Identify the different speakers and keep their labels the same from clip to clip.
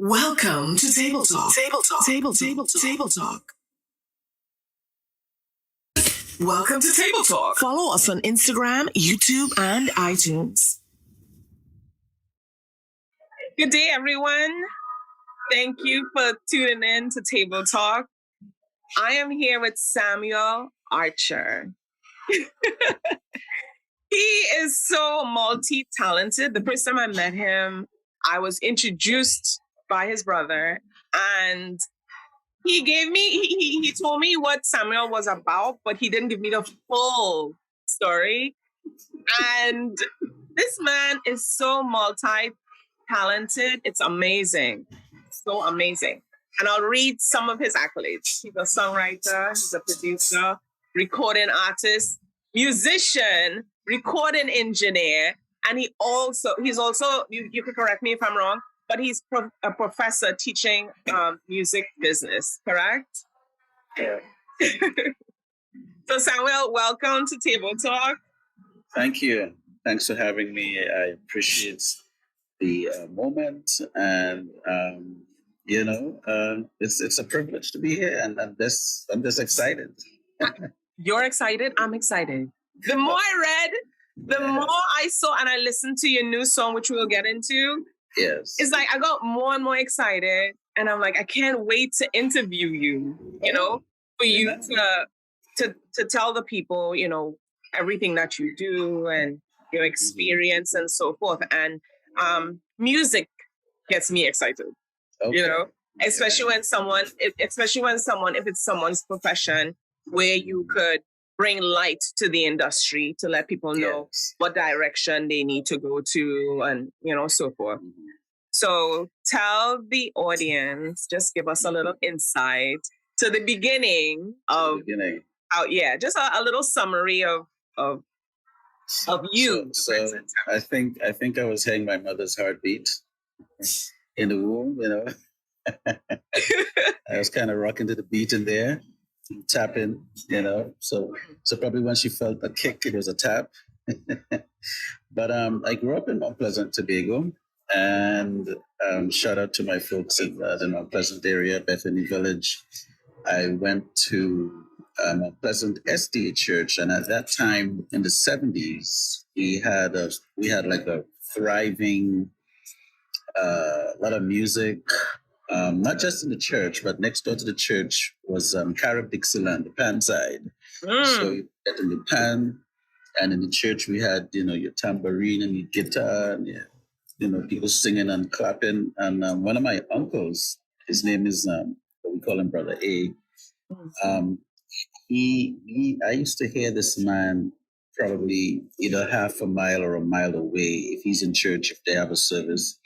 Speaker 1: Welcome to Table Talk. Table Talk. Table Talk. Welcome to Table Talk. Follow us on Instagram, YouTube, and iTunes.
Speaker 2: Good day, everyone. Thank you for tuning in to Table Talk. I am here with Samuel Archer. He is so multi-talented. The first time I met him, I was introduced by his brother, and he told me what Samuel was about, but he didn't give me the full story. And this man is so multi-talented. It's amazing. So amazing. And I'll read some of his accolades. He's a songwriter, he's a producer, recording artist, musician, recording engineer, and he's also, you can correct me if I'm wrong, but he's a professor teaching music business, correct?
Speaker 3: Yeah.
Speaker 2: So Samuel, welcome to Table Talk.
Speaker 3: Thank you. Thanks for having me. I appreciate the moment, and it's a privilege to be here, and I'm just excited.
Speaker 2: You're excited. I'm excited. The more I read, the more I saw, and I listened to your new song, which we'll get into.
Speaker 3: Yes.
Speaker 2: It's like I got more and more excited, and I'm like, I can't wait to interview you. For you to tell the people, everything that you do and your experience and so forth. And music gets me excited.
Speaker 3: Okay.
Speaker 2: Especially when if it's someone's profession, where you could bring light to the industry to let people know what direction they need to go to, and so forth.
Speaker 3: Mm-hmm.
Speaker 2: So tell the audience, just give us a little insight to the beginning of just a little summary of you.
Speaker 3: So I think I was hearing my mother's heartbeat in the womb. I was kind of rocking to the beat in there, tapping. So probably when she felt a kick, it was a tap. But I grew up in Mount Pleasant, Tobago, and shout out to my folks in the Mount Pleasant area, Bethany Village. I went to Mount Pleasant SDA Church, and at that time in the 70s, we had like a thriving, lot of music. Not just in the church, but next door to the church was Carib Dixieland, the pan side. So you get in the pan, and in the church we had, your tambourine and your guitar, and people singing and clapping. And one of my uncles, his name is we call him Brother A. I used to hear this man probably either half a mile or a mile away if he's in church, if they have a service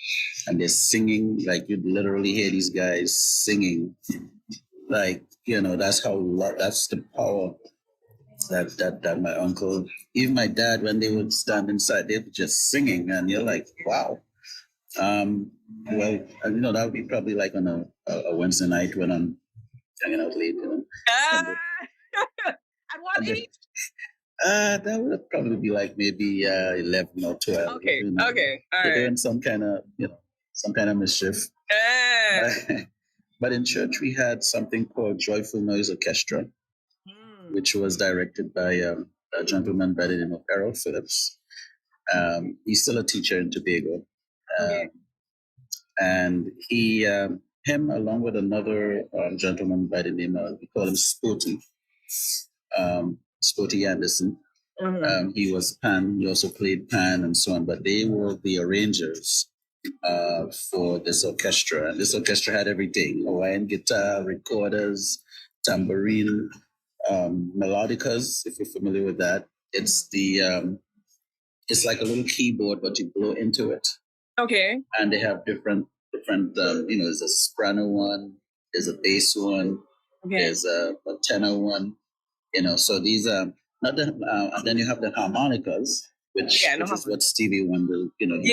Speaker 3: and they're singing, like you'd literally hear these guys singing, like, that's the power that my uncle, even my dad, when they would stand inside, they were just singing, and you're like, wow. That would be probably like on a Wednesday night when I'm hanging out late,
Speaker 2: At what age?
Speaker 3: That would probably be like maybe 11 or 12.
Speaker 2: Okay. All
Speaker 3: They're
Speaker 2: right.
Speaker 3: doing some kind of mischief. But in church, we had something called Joyful Noise Orchestra, which was directed by a gentleman by the name of Errol Phillips. He's still a teacher in Tobago. And him along with another gentleman by the name of, we call him Sporty Anderson.
Speaker 2: Mm-hmm.
Speaker 3: He was pan, he also played pan and so on, but they were the arrangers for this orchestra. And this orchestra had everything: Hawaiian guitar, recorders, tambourine, melodicas, if you're familiar with that. It's it's like a little keyboard, but you blow into it.
Speaker 2: Okay.
Speaker 3: And they have different there's a soprano one, there's a bass one, there's a tenor one, so these are not the, and then you have the harmonicas, which is what Stevie Wonder,
Speaker 2: I remember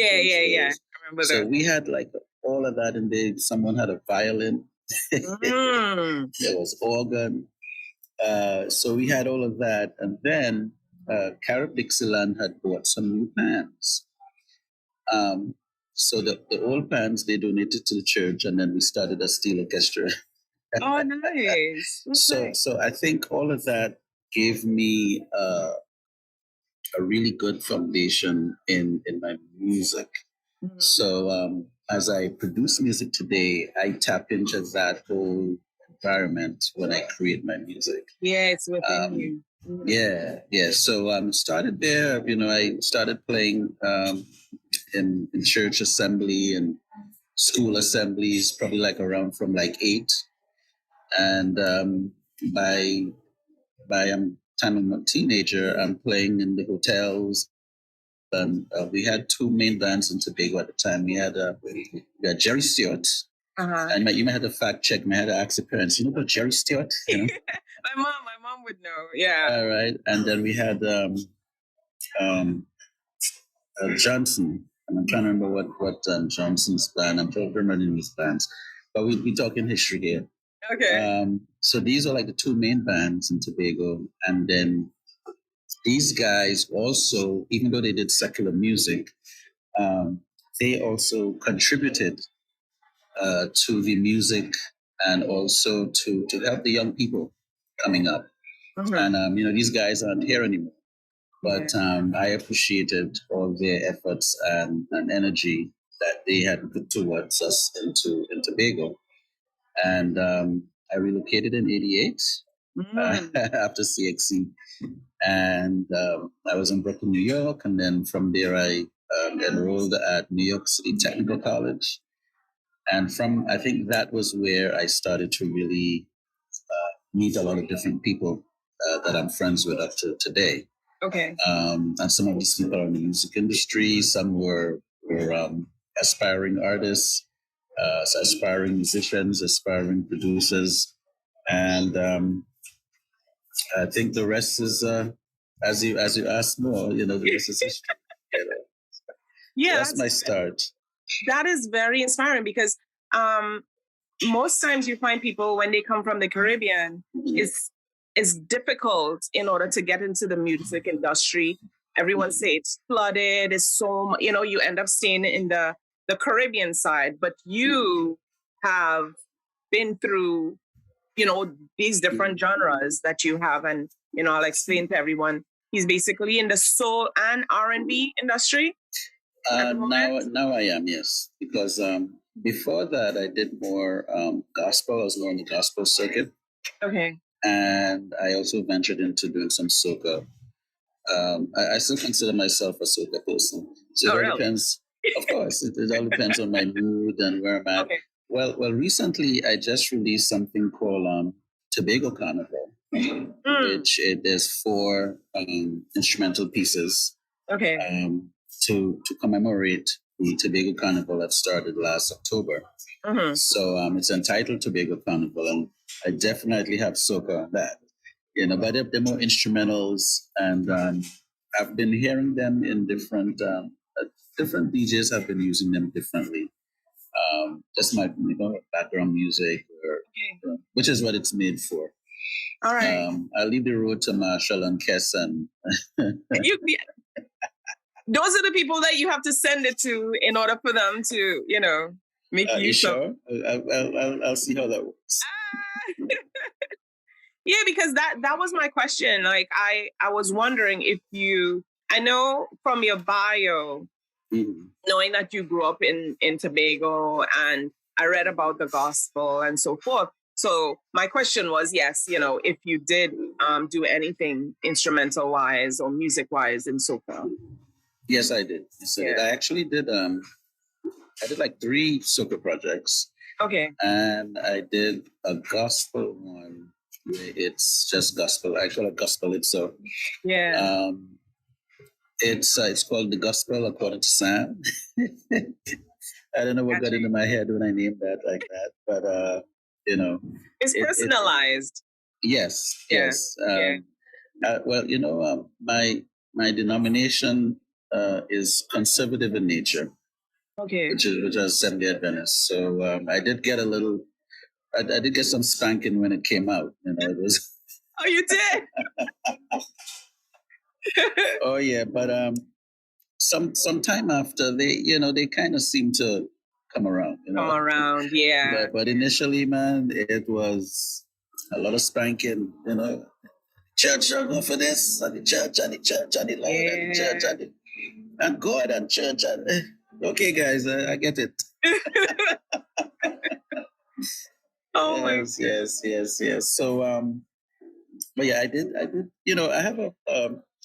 Speaker 2: that.
Speaker 3: So we had like all of that, and someone had a violin, there was organ, so we had all of that, and then Carib Dixieland had bought some new pans. So the old pans they donated to the church, and then we started a steel orchestra.
Speaker 2: Oh, nice. Okay.
Speaker 3: So I think all of that gave me a really good foundation in my music.
Speaker 2: Mhm.
Speaker 3: So as I produce music today, I tap into that whole environment when I create my music.
Speaker 2: Yeah, it's within
Speaker 3: Um,
Speaker 2: you. Mhm.
Speaker 3: yeah. So started there. I started playing in church assembly and school assemblies, probably like around from like 8, and by time I'm a teenager, I'm playing in the hotels. And we had two main bands in Tobago at the time. We had Jerry Stewart.
Speaker 2: Uh-huh.
Speaker 3: And you might have to fact check. Me, I had to ask your parents. You know about Jerry Stewart?
Speaker 2: My mom would know. Yeah.
Speaker 3: All right. And then we had um, Johnson. And I'm trying to remember what Johnson's band. I'm trying to remember his bands. But we talking history here.
Speaker 2: Okay.
Speaker 3: So these are like the two main bands in Tobago. And then these guys also, even though they did secular music, they also contributed to the music and also to help the young people coming up.
Speaker 2: Mhm.
Speaker 3: And these guys aren't here anymore, but I appreciated all their efforts and energy that they had put towards us in Tobago. And I relocated in '88
Speaker 2: Mm.
Speaker 3: after CXC, and I was in Brooklyn, New York, and then from there I enrolled at New York City Technical College. And I think that was where I started to really meet a lot of different people that I'm friends with up to today.
Speaker 2: Okay.
Speaker 3: And some of these people are in the music industry. Some were aspiring artists, aspiring musicians, aspiring producers, and I think the rest is, as you ask more, the rest is history. You know?
Speaker 2: Yeah,
Speaker 3: That's my start.
Speaker 2: that is very inspiring because um most times you find people when they come from the Caribbean, it's difficult in order to get into the music industry. Everyone say it's flooded. It's you end up staying in the Caribbean side, but you have been through these different genres that you have, and I'll explain to everyone. He's basically in the soul and R&B industry at the moment.
Speaker 3: Now I am, yes, because before that I did more gospel. I was more on the gospel circuit,
Speaker 2: Okay.
Speaker 3: and I also ventured into doing some soca. I still consider myself a soca person, so it
Speaker 2: Oh,
Speaker 3: all
Speaker 2: really?
Speaker 3: depends. Of course, it all depends on my mood and where I'm at.
Speaker 2: Okay.
Speaker 3: Well, recently I just released something called Tobago Carnival, which there's 4 instrumental pieces
Speaker 2: Okay.
Speaker 3: to commemorate the Tobago Carnival that started last October.
Speaker 2: Mhm.
Speaker 3: So it's entitled Tobago Carnival, and I definitely have soca on that. But they're more instrumentals, and I've been hearing them in different DJs have been using them differently. Just my background music, which is what it's made for.
Speaker 2: All right.
Speaker 3: I leave the road to Marshall and Kess, and
Speaker 2: Those are the people that you have to send it to in order for them to, make
Speaker 3: you
Speaker 2: use of.
Speaker 3: sure? I'll see how that works.
Speaker 2: Yeah, because that was my question. Like I was wondering if I know from your bio, knowing that you grew up in Tobago, and I read about the gospel and so forth. So my question was, yes, if you did do anything instrumental wise or music wise and so forth.
Speaker 3: Yes, I did. I actually did. I did like 3 soca projects.
Speaker 2: Okay.
Speaker 3: And I did a gospel one where it's just gospel. I call it gospel.
Speaker 2: Yeah.
Speaker 3: It's called The Gospel According to Sam. I don't know what got into my head when I named that like that, but
Speaker 2: it's personalized.
Speaker 3: Yes.
Speaker 2: Yeah.
Speaker 3: Yes. Well, my denomination is conservative in nature.
Speaker 2: Okay.
Speaker 3: Which is Assembly Adventist. So I did get I did get some spanking when it came out. It was.
Speaker 2: Oh, you did?
Speaker 3: Oh yeah, but some time after they kind of seem to come around.
Speaker 2: Come around, yeah.
Speaker 3: But initially, man, it was a lot of spanking. Church, don't go for this, and the church, and the church, and the Lord, and the church, and God, and church. Okay, guys, I get it.
Speaker 2: Oh
Speaker 3: yes. So, but yeah, I did. I have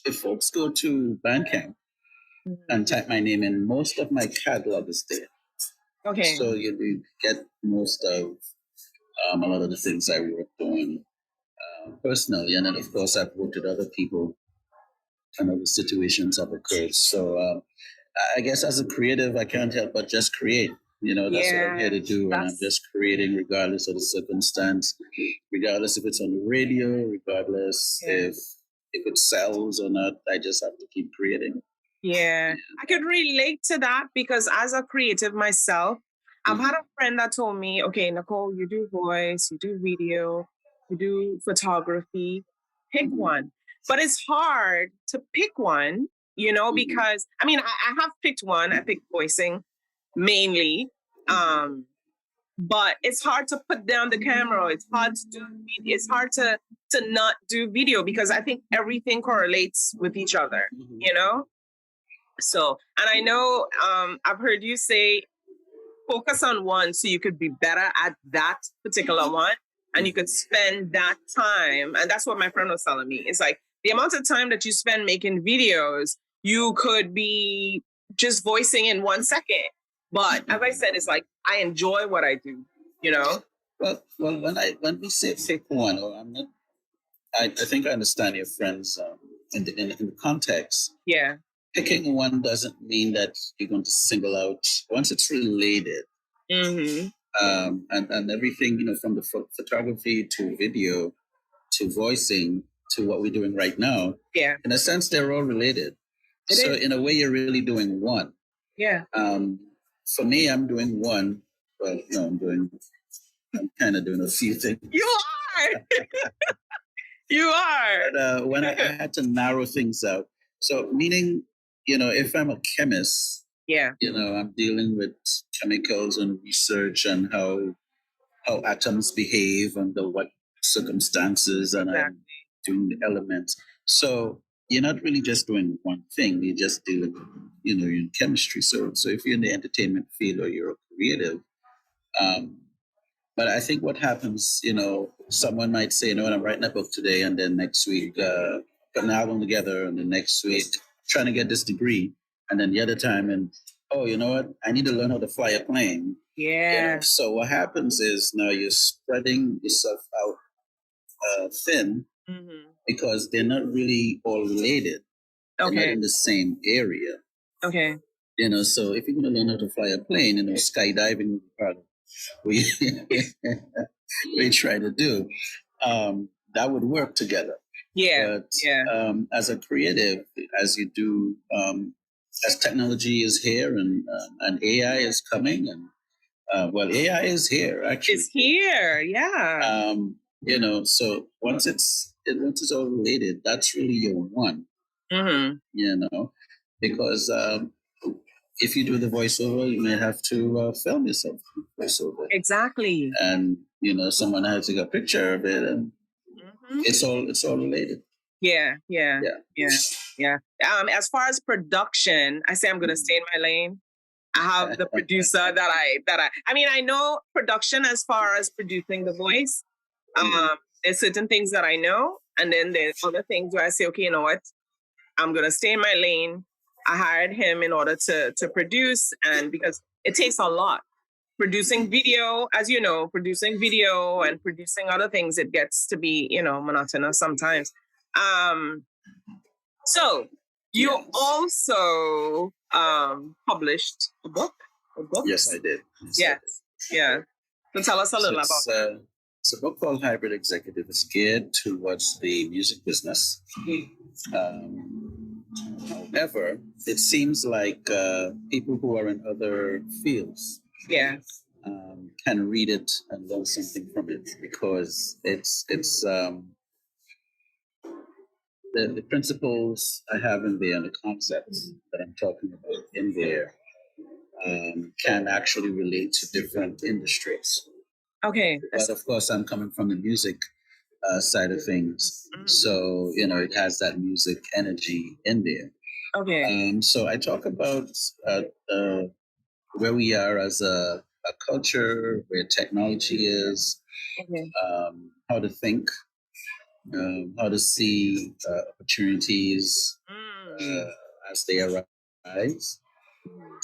Speaker 3: if folks go to Bandcamp and type my name in, most of my catalog is there.
Speaker 2: Okay.
Speaker 3: So you get most of a lot of the things I worked on personally, and then of course I've worked with other people, and other situations have occurred. So I guess as a creative, I can't help but just create. That's what I'm here to do, and I'm just creating regardless of the circumstance, regardless if it's on the radio, regardless if it sells or not. I just have to keep creating.
Speaker 2: Yeah, I could relate to that because as a creative myself, I've had a friend that told me, okay, Nicole, you do voice, you do video, you do photography, pick one. But it's hard to pick one, because I have picked one. I picked voicing mainly. But it's hard to put down the camera. It's hard to do. It's hard to not do video because I think everything correlates with each other. So, and I know I've heard you say focus on one so you could be better at that particular one, and you could spend that time. And that's what my friend was telling me. It's like the amount of time that you spend making videos, you could be just voicing in 1 second. But as I said, it's like I enjoy what I do.
Speaker 3: Well, when we say pick one, or I'm not. I think I understand your friends in the context.
Speaker 2: Yeah.
Speaker 3: Picking one doesn't mean that you're going to single out once it's related.
Speaker 2: Mm-hmm.
Speaker 3: And everything, from the photography to video to voicing to what we're doing right now.
Speaker 2: Yeah.
Speaker 3: In a sense, they're all related. In a way, you're really doing one.
Speaker 2: Yeah.
Speaker 3: For me, I'm doing one. Well, no, I'm kind of doing a few things.
Speaker 2: You are. You are.
Speaker 3: But, when I had to narrow things out, so meaning, if I'm a chemist, I'm dealing with chemicals and research and how atoms behave under what circumstances, and I'm doing the elements. So you're not really just doing one thing. You're just dealing, you're in chemistry. So if you're in the entertainment field or you're a creative, but I think what happens, someone might say, I'm writing a book today, and then next week, put an album together, and then next week, trying to get this degree, and then the other time, and you know what? I need to learn how to fly a plane.
Speaker 2: Yeah.
Speaker 3: So what happens is now you're spreading yourself out thin because they're not really all related.
Speaker 2: Okay.
Speaker 3: They're not in the same area.
Speaker 2: Okay.
Speaker 3: So if you're going to learn how to fly a plane, skydiving part of we try to do, that would work together.
Speaker 2: Yeah.
Speaker 3: But as a creative, as you do, as technology is here and AI is coming, and AI is here actually.
Speaker 2: It's here, yeah.
Speaker 3: So once it's all related, that's really your one. Because if you do the voiceover, you may have to film yourself voiceover.
Speaker 2: Exactly.
Speaker 3: And someone has to take a picture of it, and it's all related.
Speaker 2: Yeah. As far as production, I say I'm gonna stay in my lane. I have the producer I know production as far as producing the voice. There's certain things that I know, and then there's other things where I say, okay, you know what? I'm gonna stay in my lane. I hired him in order to produce, and because it takes a lot. Producing video, as you know, producing video and producing other things, it gets to be, monotonous sometimes. So you also published a book?
Speaker 3: Yes, I did.
Speaker 2: Yes. Yeah. So tell us a little about it.
Speaker 3: It's a book called Hybrid Executive. It's geared towards the music business. However, it seems like people who are in other fields can read it and learn something from it, because it's the principles I have in there and the concepts that I'm talking about in there can actually relate to different industries.
Speaker 2: Okay.
Speaker 3: But of course, I'm coming from the music side of things. So, it has that music energy in there.
Speaker 2: Okay.
Speaker 3: So I talk about where we are as a culture, where technology is,
Speaker 2: Okay.
Speaker 3: how to think, how to see opportunities as they arise,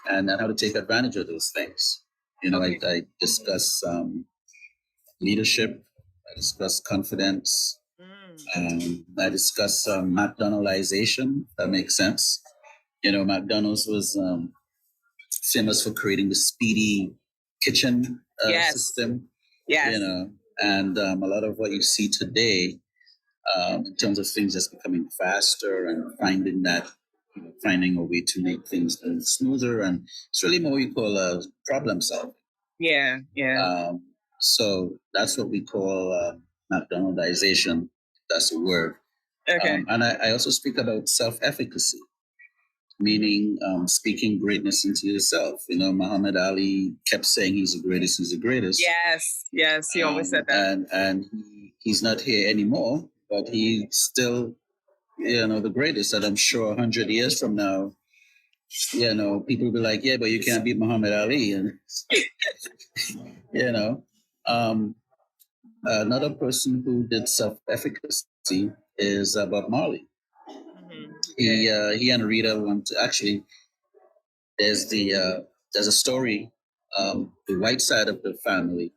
Speaker 3: and then how to take advantage of those things. I discuss leadership, I discuss confidence, I discuss McDonaldization. That makes sense. McDonald's was famous for creating the speedy kitchen system.
Speaker 2: Yes.
Speaker 3: And a lot of what you see today in terms of things just becoming faster and finding a way to make things smoother, and it's really more we call problem solving.
Speaker 2: Yeah.
Speaker 3: So that's what we call McDonaldization. That's the word.
Speaker 2: Okay.
Speaker 3: And I also speak about self-efficacy, meaning speaking greatness into yourself. Muhammad Ali kept saying he's the greatest, he's the greatest.
Speaker 2: Yes, he always said that.
Speaker 3: And he's not here anymore, but he's still, the greatest. And I'm sure 100 years from now, people will be like, yeah, but you can't beat Muhammad Ali. And, another person who did self-efficacy is Bob Marley. He and Rita went to, actually, there's a story. The white side of the family,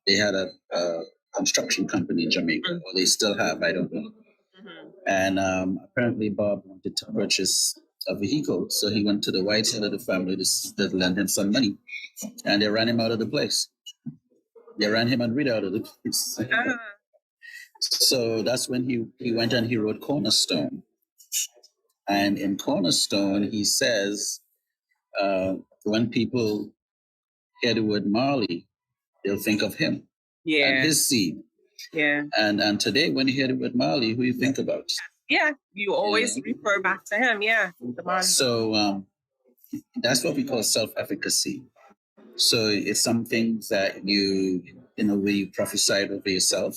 Speaker 3: they had a construction company in Jamaica, or they still have, I don't know. And apparently Bob wanted to purchase a vehicle, so he went to the white side of the family to lend him some money, and they ran him out of the place. They ran him and Rita out of the place. So that's when he went and he wrote Cornerstone. And in Cornerstone, he says, when people hear the word Marley, they'll think of him and his seed.
Speaker 2: Yeah.
Speaker 3: And today, when you hear the word Marley, who you think about?
Speaker 2: Yeah, you always refer back to him. Yeah.
Speaker 3: So that's what we call self-efficacy. So it's something that you, in a way, you prophesy over yourself.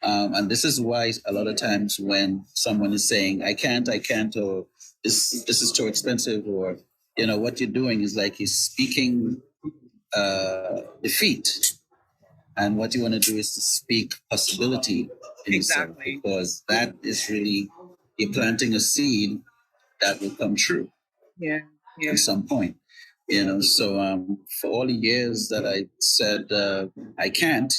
Speaker 3: And this is why a lot of times when someone is saying, I can't, or this is too expensive, or, what you're doing is like you're speaking defeat. And what you want to do is to speak possibility in yourself, because that is really, you're planting a seed that will come true at some point. So for all the years that I said I can't,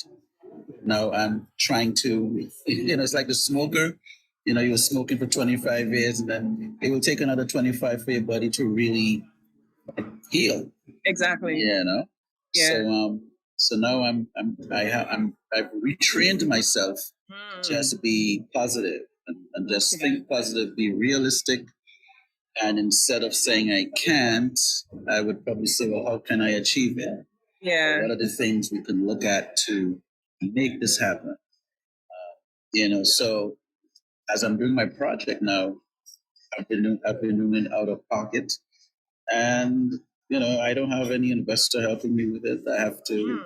Speaker 3: now I'm trying to, it's like the smoker. You were smoking for 25 years, and then it will take another 25 for your body to really heal.
Speaker 2: Exactly.
Speaker 3: Yeah. So now I've retrained myself just to be positive and just think positive, be realistic. And instead of saying I can't, I would probably say, well, how can I achieve it?
Speaker 2: Yeah.
Speaker 3: What are the things we can look at to make this happen? So as I'm doing my project now, I've been doing it out of pocket, and I don't have any investor helping me with it. I have to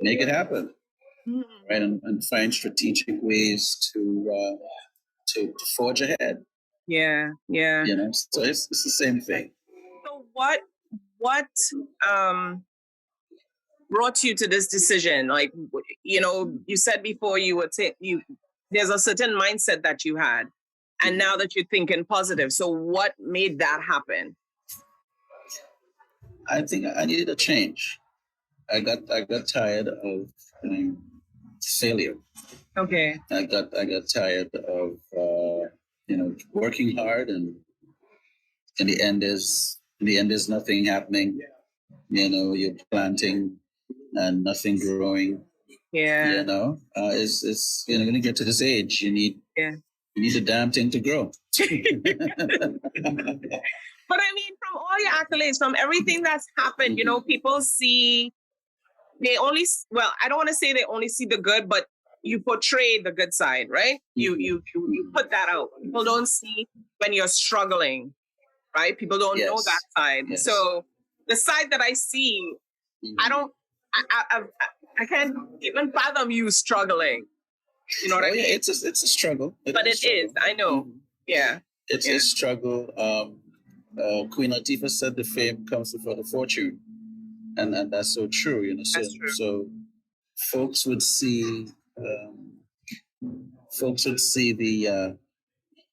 Speaker 3: make it happen, right? And find strategic ways to forge ahead.
Speaker 2: Yeah.
Speaker 3: So it's the same thing.
Speaker 2: So what brought you to this decision? Like, you said before there's a certain mindset that you had, and now that you're thinking positive. So what made that happen?
Speaker 3: I think I needed a change. I got tired of failure.
Speaker 2: Okay.
Speaker 3: I got tired of working hard, and in the end there's nothing happening. You're planting and nothing growing.
Speaker 2: Yeah.
Speaker 3: It's when you get to this age, you need a damn thing to grow.
Speaker 2: But I mean, from all your accolades, from everything that's happened, people see, I don't want to say they only see the good, but you portray the good side, right? You put that out. People don't see when you're struggling, right? People don't know that side.
Speaker 3: Yes.
Speaker 2: So the side that I see, I can't even fathom you struggling. You know what I mean?
Speaker 3: It's a struggle.
Speaker 2: But it is. I know. Yeah.
Speaker 3: It's a struggle. Queen Latifah said the fame comes before the fortune. And that's so true, you know. So,
Speaker 2: That's true.
Speaker 3: so folks would see the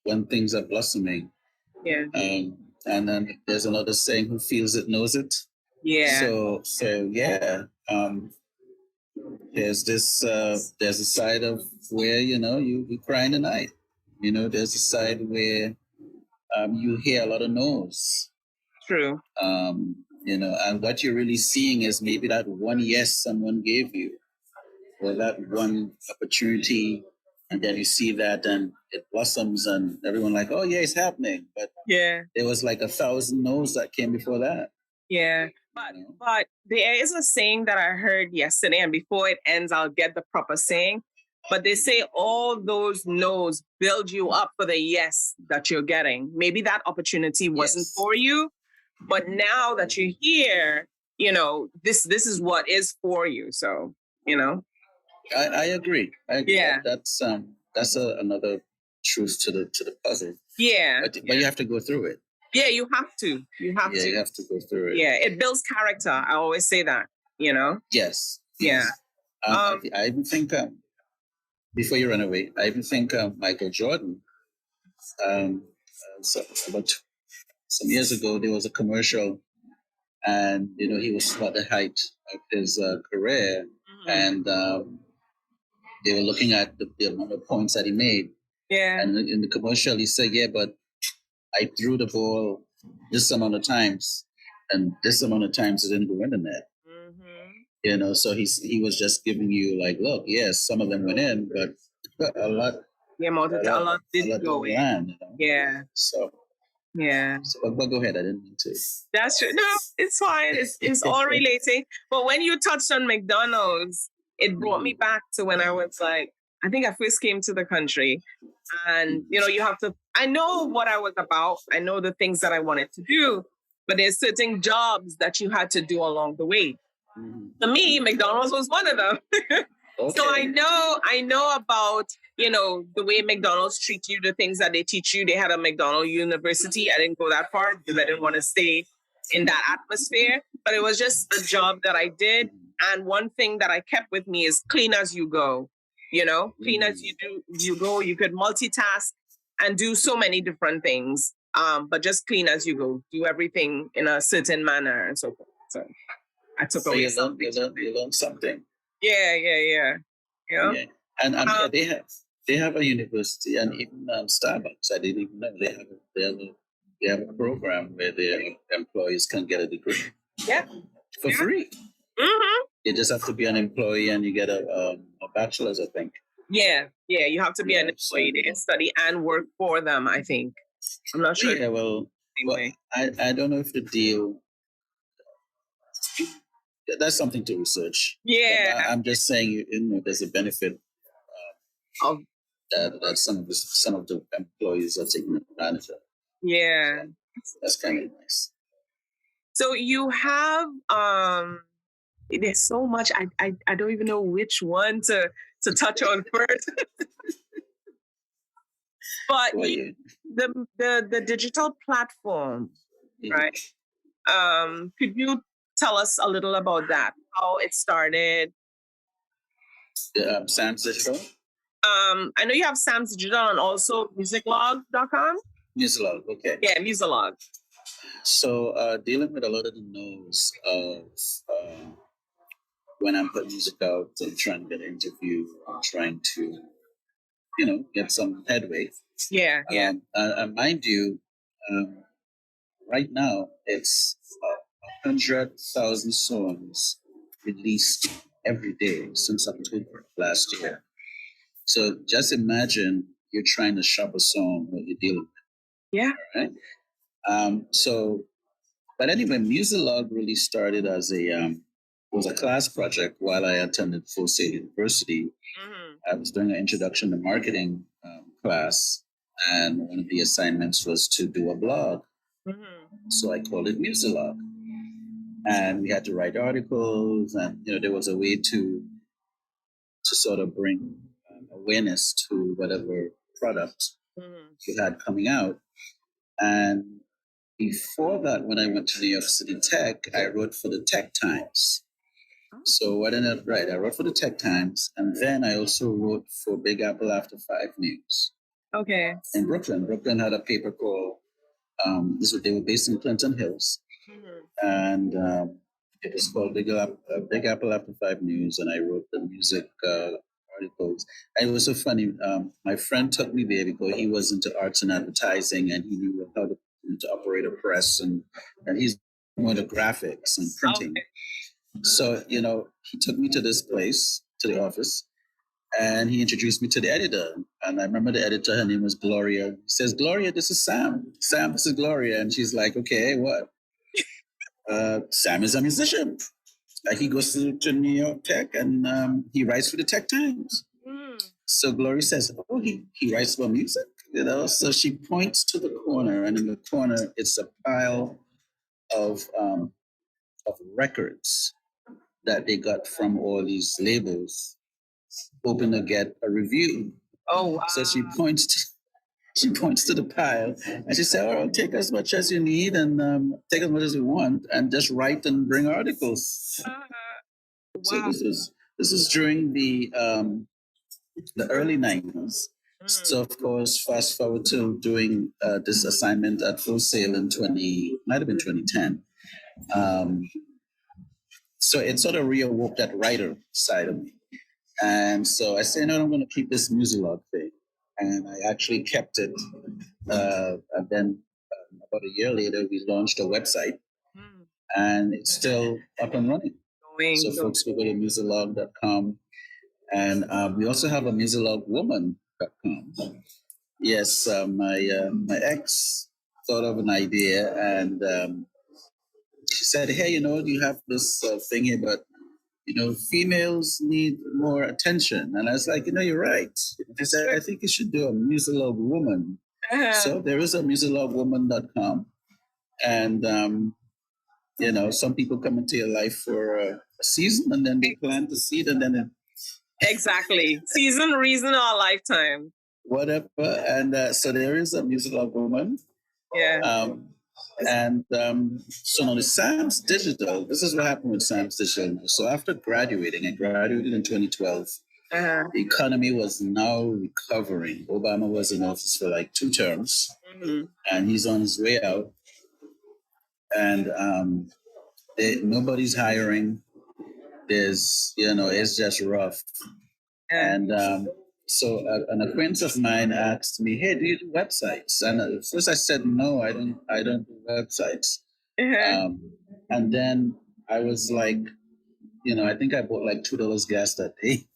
Speaker 3: when things are blossoming.
Speaker 2: Yeah.
Speaker 3: And then there's another saying, who feels it knows it.
Speaker 2: Yeah.
Speaker 3: So yeah. There's a side of where, you know, you cry in the night. You know, there's a side where you hear a lot of no's.
Speaker 2: True.
Speaker 3: You know, and what you're really seeing is maybe that one yes someone gave you, or that one opportunity, and then you see that and it blossoms and everyone like, oh yeah, it's happening. But
Speaker 2: Yeah.
Speaker 3: there was like 1,000 no's that came before that.
Speaker 2: Yeah. But there is a saying that I heard yesterday, and before it ends, I'll get the proper saying. But they say all those no's build you up for the yes that you're getting. Maybe that opportunity wasn't for you, but now that you're here, you know, this is what is for you. So, you know.
Speaker 3: I agree.
Speaker 2: Yeah.
Speaker 3: That's another truth to the puzzle.
Speaker 2: Yeah.
Speaker 3: But you have to go through it.
Speaker 2: Yeah, you have to. You have to.
Speaker 3: You have to go through it.
Speaker 2: Yeah, it builds character. I always say that, you know?
Speaker 3: Yes.
Speaker 2: Yeah.
Speaker 3: I even think, before you run away, I even think Michael Jordan, about some years ago, there was a commercial, and, you know, he was at the height of his career, and they were looking at the amount of points that he made.
Speaker 2: Yeah.
Speaker 3: And in the commercial, he said, yeah, but I threw the ball this amount of times, and this amount of times it didn't go in the net. You know, so he was just giving you like, look, yes, some of them went in, but a lot.
Speaker 2: Yeah, a lot didn't go in.
Speaker 3: Ran, you know?
Speaker 2: Yeah.
Speaker 3: So.
Speaker 2: Yeah.
Speaker 3: But go ahead. I didn't mean to.
Speaker 2: That's true. No, it's fine. It's all relating. But when you touched on McDonald's, it brought me back to when I was like, I think I first came to the country, and you know, you have to. I know what I was about. I know the things that I wanted to do, but there's certain jobs that you had to do along the way. For me, McDonald's was one of them. Okay. So I know about, you know, the way McDonald's treat you, the things that they teach you. They had a McDonald's university. I didn't go that far because I didn't want to stay in that atmosphere. But it was just a job that I did. And one thing that I kept with me is clean as you go. You know, clean as you go. You could multitask and do so many different things. But just clean as you go. Do everything in a certain manner and so forth. So I took away something.
Speaker 3: You learned something.
Speaker 2: Yeah.
Speaker 3: Yeah. And they have a university, and even Starbucks. I didn't even know they have a program where their employees can get a degree.
Speaker 2: Yeah.
Speaker 3: For free. Mm-hmm. You just have to be an employee, and you get a bachelor's, I think. Yeah.
Speaker 2: You have to be an employee and study and work for them, I think. I'm not sure.
Speaker 3: Yeah, well I don't know if the deal. That's something to research.
Speaker 2: Yeah.
Speaker 3: I'm just saying, you know, there's a benefit that some of the employees are taking advantage of.
Speaker 2: Yeah.
Speaker 3: So that's kind of nice.
Speaker 2: So you have there's so much I don't even know which one to touch on first. But the digital platform, right? Could you tell us a little about that? How it started?
Speaker 3: Sam's Digital?
Speaker 2: I know you have Sam's Digital and also Muzilog.com.
Speaker 3: Muzilog, okay.
Speaker 2: Yeah, Muzilog.
Speaker 3: So dealing with a lot of the no's of when I'm putting music out and trying to get an interview, or trying to, you know, get some headway.
Speaker 2: Yeah.
Speaker 3: And mind you, right now it's 100,000 songs released every day since October last year. So just imagine you're trying to shop a song that you're dealing with.
Speaker 2: Yeah.
Speaker 3: Right. But anyway, Muzilog really started as was a class project while I attended Full Sail University. I was doing an introduction to marketing class, and one of the assignments was to do a blog. So I called it Muzilog, and we had to write articles, and there was a way to sort of bring awareness to whatever product you had coming out. And before that, when I went to New York City Tech, I wrote for the Tech Times. So what ended up, right, I wrote for the Tech Times, and then I also wrote for Big Apple After 5 News.
Speaker 2: Okay.
Speaker 3: In Brooklyn. Brooklyn had a paper called, they were based in Clinton Hills, and it was called Big Apple After 5 News, and I wrote the music articles. And it was so funny. My friend took me there because he was into arts and advertising, and he knew how to operate a press, and he's more into graphics and printing. Okay. So, he took me to this place, to the office, and he introduced me to the editor. And I remember the editor, her name was Gloria. He says, "Gloria, this is Sam. Sam, this is Gloria." And she's like, "Okay, what?" Sam is a musician. He goes to New York Tech, and he writes for the Tech Times. So Gloria says, "Oh, he writes about music?" So she points to the corner, and in the corner, it's a pile of records that they got from all these labels, hoping to get a review. Oh, wow. So she points to the pile, and she said, "Oh, take as much as you need, and take as much as you want, and just write and bring articles." Wow. So this is during the early 90s. So of course, fast forward to doing this assignment at Full Sail in 2010. So it sort of reawoke that writer side of me. And so I said, "No, I'm going to keep this Muzilog thing." And I actually kept it. And then about a year later, we launched a website, and it's still up and running. So folks will go to muzilog.com. And we also have a muzilogwoman.com. Yes, my ex thought of an idea, and she said, "Hey, you have this thing here, but females need more attention." And I was like, "You're right." She said, "I think you should do a Muzilog woman." So there is a muzilogwoman.com. And, some people come into your life for a season, and then they plant the seed, and then
Speaker 2: exactly. Season, reason, or lifetime.
Speaker 3: Whatever. And so there is a Muzilog woman.
Speaker 2: Yeah.
Speaker 3: And so now the Sam's Digital, this is what happened with Sam's Digital. So after graduating, I graduated in 2012, the economy was now recovering. Obama was in office for like 2 terms, and he's on his way out. And nobody's hiring. There's, it's just rough. And so an acquaintance of mine asked me, "Hey, do you do websites?" And at first I said, "No, I don't do websites." And then I was like, I think I bought like $2 gas that day.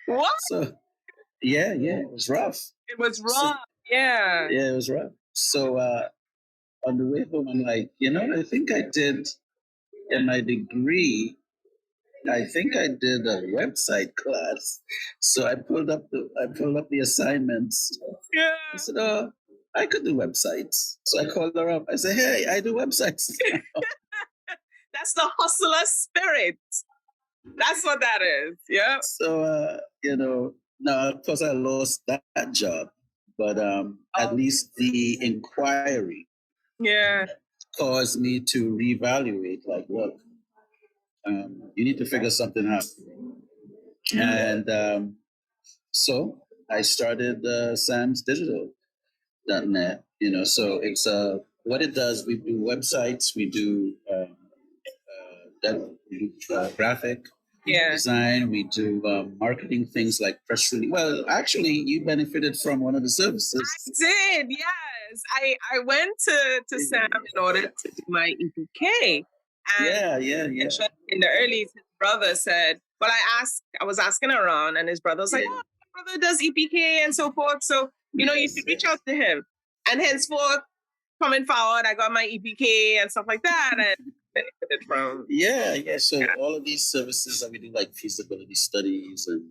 Speaker 2: What?
Speaker 3: So, yeah, it was rough.
Speaker 2: It was rough. Yeah,
Speaker 3: it was rough. So on the way home, I'm like, I think I did in my degree. I think I did a website class. So I pulled up the assignments.
Speaker 2: Yeah.
Speaker 3: I said, "Oh, I could do websites." So I called her up. I said, "Hey, I do websites."
Speaker 2: That's the hustler spirit. That's what that is. Yeah.
Speaker 3: So now of course I lost that job, but at least the inquiry caused me to reevaluate. Like, look, you need to figure something out. And so I started Sam's Digital.net. So it's what it does. We do websites. We do graphic design. We do marketing things like press release. Well, actually, you benefited from one of the services.
Speaker 2: I did. Yes, I went to Sam in order to do my EPK. And in the early, his brother said, "Well, I was asking around, and his brother was like, "Oh, my brother does EPK and so forth. So, you should reach out to him." And henceforth, coming forward, I got my EPK and stuff like that. And the benefited from.
Speaker 3: Yeah. So all of these services that we do, like feasibility studies and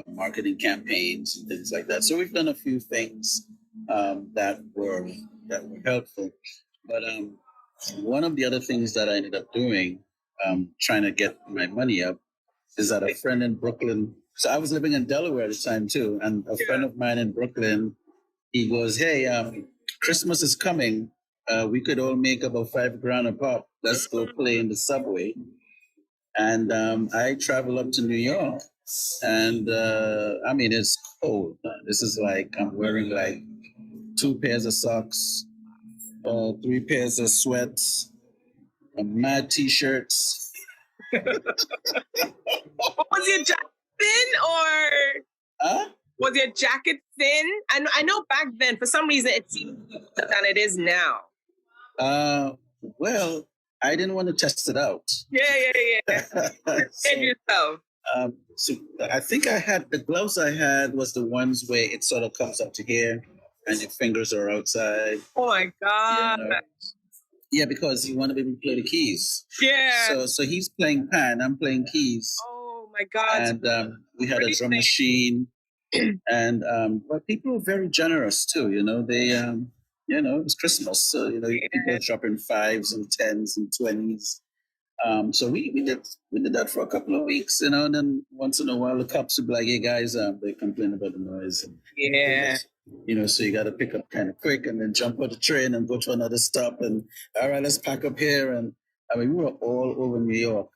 Speaker 3: marketing campaigns and things like that. So we've done a few things that were helpful. But one of the other things that I ended up doing, trying to get my money up, is that a friend in Brooklyn. So I was living in Delaware at the time too, and a friend of mine in Brooklyn, he goes, "Hey, Christmas is coming. We could all make about $5,000 a pop. Let's go play in the subway." And I travel up to New York, and I mean it's cold. This is like I'm wearing like 2 pairs of socks, 3 pairs of sweats, mad t-shirts.
Speaker 2: Was your jacket thin or was your jacket thin? I know back then, for some reason, it seemed thinner than it is now.
Speaker 3: Well, I didn't want to test it out.
Speaker 2: Yeah. And yourself.
Speaker 3: So I think I had the gloves I had was the ones where it sort of comes up to here and your fingers are outside.
Speaker 2: Oh my God.
Speaker 3: You know? Yeah, because you want to be able to play the keys.
Speaker 2: Yeah.
Speaker 3: So he's playing pan, I'm playing keys.
Speaker 2: Oh my God.
Speaker 3: And we had a drum machine. And but people were very generous too. They it was Christmas, so people dropping 5s and 10s and 20s. So we did that for a couple of weeks, and then once in a while the cops would be like, "Hey guys, they complain about the noise." So you got to pick up kind of quick, and then jump on the train and go to another stop, and all right, let's pack up here. And I mean, we were all over New York,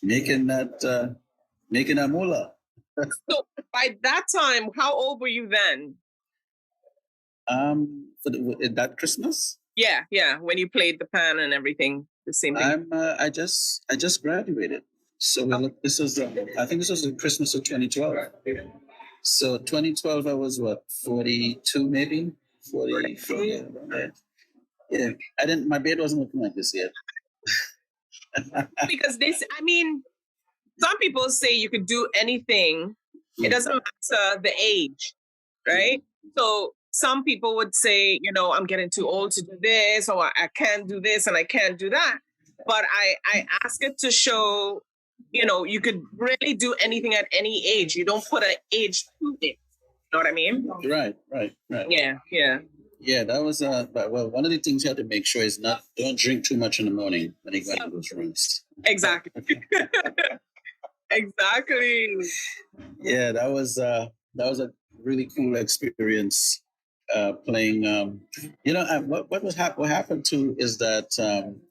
Speaker 3: making that moolah.
Speaker 2: So by that time, how old were you then?
Speaker 3: For that Christmas?
Speaker 2: Yeah, when you played the pan and everything, the same thing.
Speaker 3: I just graduated. So this was I think this was the Christmas of 2012. So 2012, I was 42 maybe, 44. Yeah. My beard wasn't looking like this yet.
Speaker 2: Because some people say you could do anything. It doesn't matter the age, right? So some people would say, I'm getting too old to do this, or I can't do this and I can't do that. But I ask it to show, you could really do anything at any age. You don't put an age to it. You know what I mean?
Speaker 3: Right.
Speaker 2: Yeah.
Speaker 3: Yeah, that was one of the things you have to make sure is don't drink too much in the morning when you go into those rooms.
Speaker 2: Exactly. Exactly.
Speaker 3: Yeah, that was a really cool experience playing. What happened too is that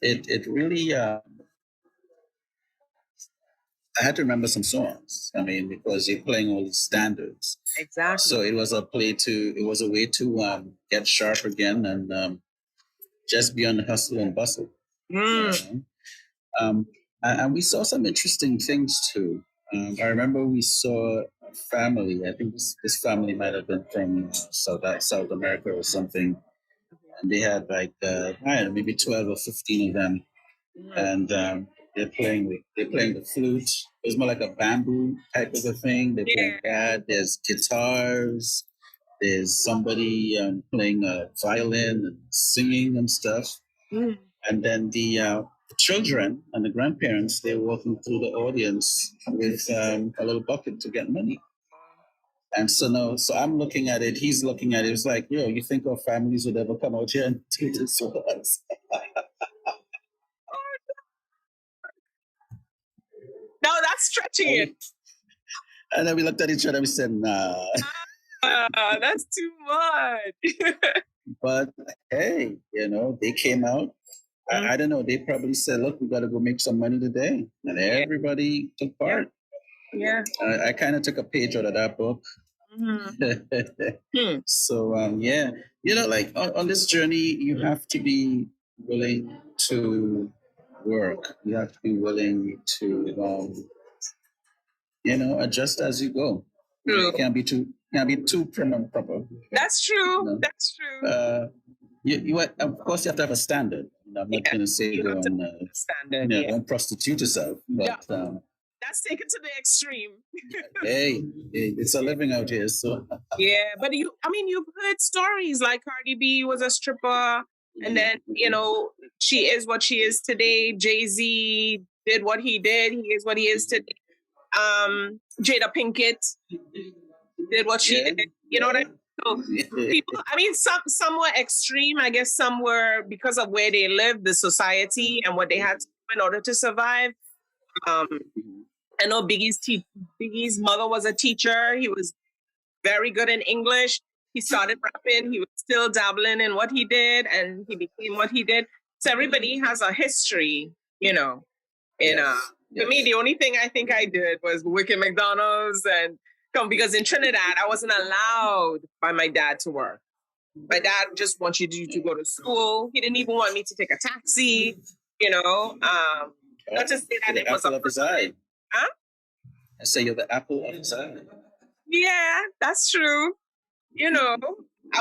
Speaker 3: it really I had to remember some songs. I mean, because you're playing all these standards.
Speaker 2: Exactly.
Speaker 3: So it was a way to get sharp again and just be on the hustle and bustle. And we saw some interesting things too. I remember we saw a family. I think this family might have been from South America or something. And they had like I don't know, maybe 12 or 15 of them, and they're playing the flute. It was more like a bamboo type of a thing. They're playing that. There's guitars. There's somebody playing a violin and singing and stuff. And then the children and the grandparents, they're walking through the audience with a little bucket to get money. And so I'm looking at it, he's looking at it. It's like, you think our families would ever come out here and do this with us?
Speaker 2: No, that's stretching it.
Speaker 3: And then we looked at each other and we said, nah.
Speaker 2: That's too much.
Speaker 3: But hey, they came out. I don't know. They probably said, look, we got to go make some money today. And everybody took part.
Speaker 2: Yeah.
Speaker 3: I kind of took a page out of that book. So, like on this journey, you have to be willing to work. You have to be willing to, adjust as you go.
Speaker 2: True.
Speaker 3: You can't be too prim and proper.
Speaker 2: That's true. That's true.
Speaker 3: You of course you have to have a standard. I'm not going to say go and
Speaker 2: standard.
Speaker 3: Don't prostitute yourself, but
Speaker 2: that's taken to the extreme.
Speaker 3: hey, it's a living out here, so
Speaker 2: yeah. But you've heard stories like Cardi B was a stripper. And then, she is what she is today. Jay-Z did what he did. He is what he is today. Jada Pinkett did what she did. You know what I mean? So people, some were extreme. I guess some were because of where they lived, the society, and what they had to do in order to survive. I know Biggie's mother was a teacher. He was very good in English. He started rapping. He was still dabbling in what he did, and he became what he did. So everybody has a history, For me, the only thing I think I did was work at McDonald's and come, because in Trinidad, I wasn't allowed by my dad to work. My dad just wanted you to go to school. He didn't even want me to take a taxi, not to say that it was
Speaker 3: apple of his eye.
Speaker 2: Huh?
Speaker 3: I say you're the apple of his eye.
Speaker 2: Yeah, that's true.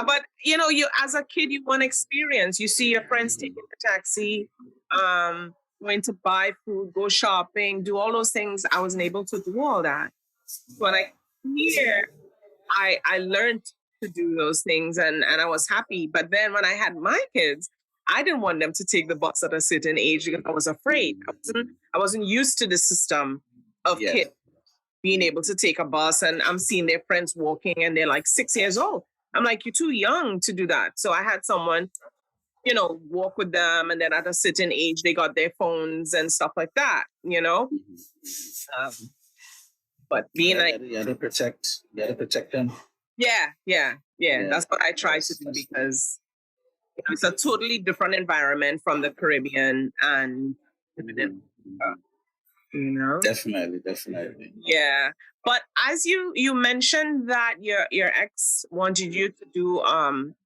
Speaker 2: But you as a kid, you want experience. You see your friends taking a taxi, going to buy food, go shopping, do all those things. I wasn't able to do all that. When I here, I learned to do those things, and I was happy. But then when I had my kids, I didn't want them to take the bus at a certain age because I was afraid. I wasn't used to the system of kids being able to take a bus, and I'm seeing their friends walking and they're like 6 years old. I'm like, you're too young to do that. So I had someone, walk with them, and then at a certain age, they got their phones and stuff like that, But being
Speaker 3: you gotta protect them.
Speaker 2: Yeah. That's what I try to do, because it's a totally different environment from the Caribbean and
Speaker 3: Definitely.
Speaker 2: Yeah. But as you mentioned that your ex wanted you to do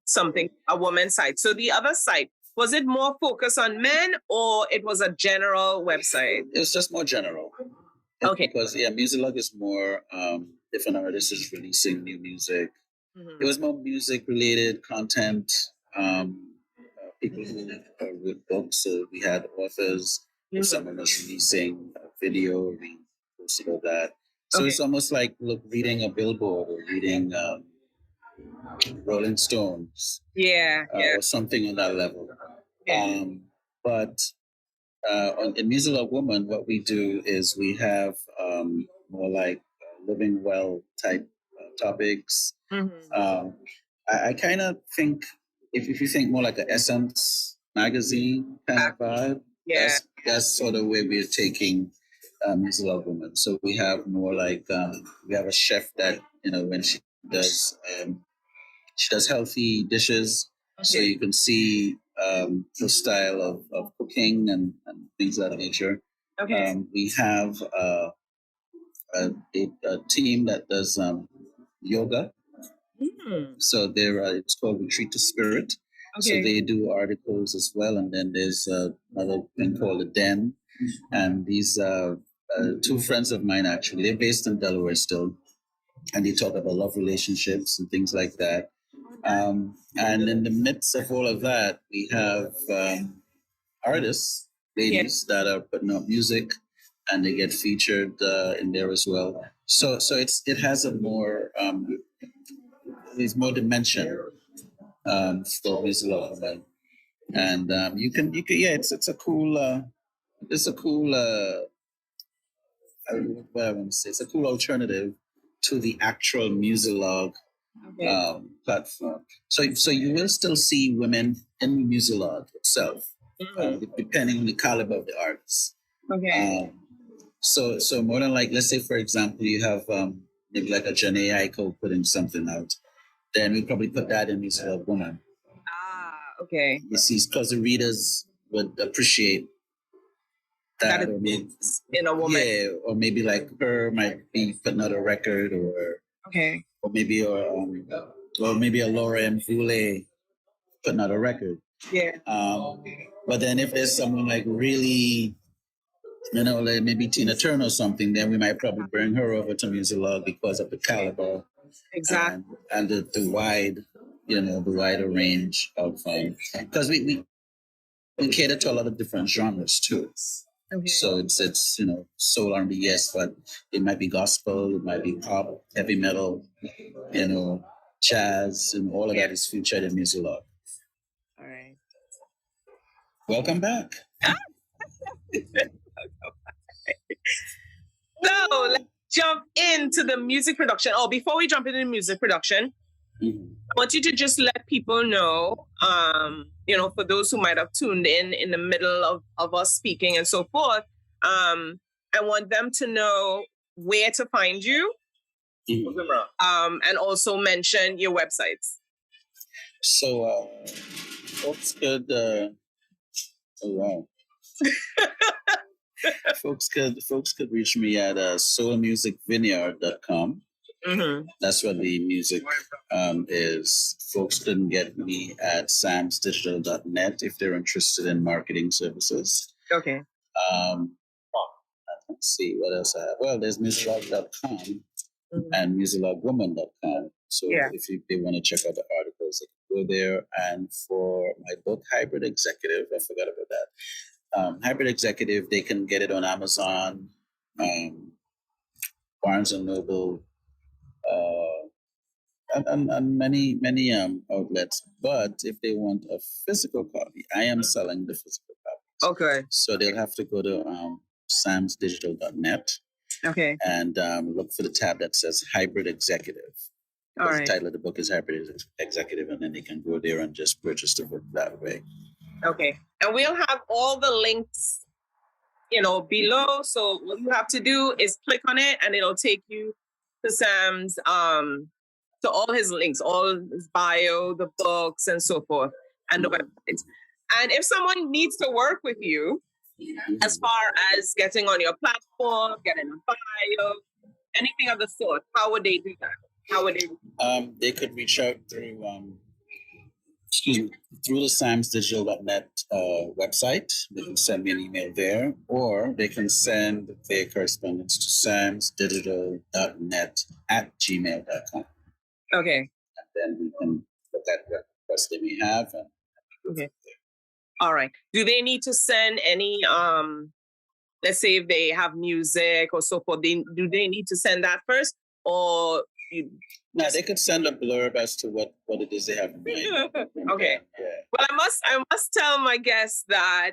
Speaker 2: something, a woman's site. So the other site, was it more focused on men, or it was a general website?
Speaker 3: It was just more general.
Speaker 2: Okay.
Speaker 3: Because Muzilog is more different artists is releasing new music. It was more music related content. People who wrote books, so we had authors. If someone was releasing a video, we posted all that. So it's almost like reading a billboard or reading Rolling Stones. Or something on that level. But in Muzilog Woman, what we do is we have more like living well type topics. I kind of think if you think more like an Essence magazine kind of vibe, that's sort of where we're taking Muzilog Woman. So we have more like we have a chef that when she does healthy dishes, so you can see the style of cooking and things of that nature. We have a team that does yoga. So it's called Retreat to Spirit. So they do articles as well. And then there's another thing called The Den. And these two friends of mine, actually, they're based in Delaware still. And they talk about love relationships and things like that. And in the midst of all of that, we have artists, ladies, that are putting up music, and they get featured in there as well. So it has a more there's more dimension for Muzilog, and you can it's a cool what I want to say, it's a cool alternative to the actual Muzilog platform. So you will still see women in Muzilog itself, depending on the caliber of the artist. So more than like, let's say for example, you have maybe like a Janae Aiko putting something out, then we probably put that in Muzilog Woman. You see, because the readers would appreciate that, or maybe
Speaker 2: in a woman.
Speaker 3: Yeah, or maybe like her might be putting out a record, or maybe a Laura M. Vule putting out a record. But then if there's someone like really, like maybe Tina Turner or something, then we might probably bring her over to Muzilog because of the caliber, and the wide, the wider range of because we cater to a lot of different genres too. So it's soul R&B, yes, but it might be gospel, it might be pop, heavy metal, jazz, and all of that is featured in Muzilog.
Speaker 2: All right.
Speaker 3: Welcome back.
Speaker 2: So let's jump into the music production. Oh, before we jump into the music production,
Speaker 3: Mhm.
Speaker 2: I want you to just let people know, for those who might have tuned in the middle of us speaking and so forth, I want them to know where to find you, and also mention your websites.
Speaker 3: So, folks could, oh wow. folks could reach me at soulmusicvineyard.com.
Speaker 2: Mm-hmm.
Speaker 3: That's what the music is. Folks can get me at samsdigital.net if they're interested in marketing services.
Speaker 2: Okay.
Speaker 3: Let's see what else I have. Well, there's muzilog.com and muzilogwoman.com. So
Speaker 2: Yeah.
Speaker 3: if they want to check out the articles, they can go there. And for my book, Hybrid Executive, I forgot about that. Hybrid Executive, they can get it on Amazon, Barnes and Noble, and many outlets. But if they want a physical copy, I am selling the physical copy.
Speaker 2: Okay.
Speaker 3: So they'll have to go to samsdigital.net.
Speaker 2: Okay.
Speaker 3: And look for the tab that says Hybrid Executive.
Speaker 2: All right.
Speaker 3: The title of the book is Hybrid Executive, and then they can go there and just purchase the book that way.
Speaker 2: Okay. And we'll have all the links, below. So what you have to do is click on it and it'll take you to Sam's, to all his links, all his bio, the books and so forth, and the website. And if someone needs to work with you, as far as getting on your platform, getting a bio, anything of the sort, how would they do that? How would they?
Speaker 3: They could reach out through through the samsdigital.net website. They can send me an email there, or they can send their correspondence to samsdigital.net@gmail.com.
Speaker 2: Okay.
Speaker 3: And then we can look at what requests they may have.
Speaker 2: Okay. All right. Do they need to send any, let's say if they have music or so forth, do they need to send that first? Or
Speaker 3: no, they could send a blurb as to what it is they have in mind.
Speaker 2: Okay.
Speaker 3: Yeah.
Speaker 2: Well, I must tell my guests that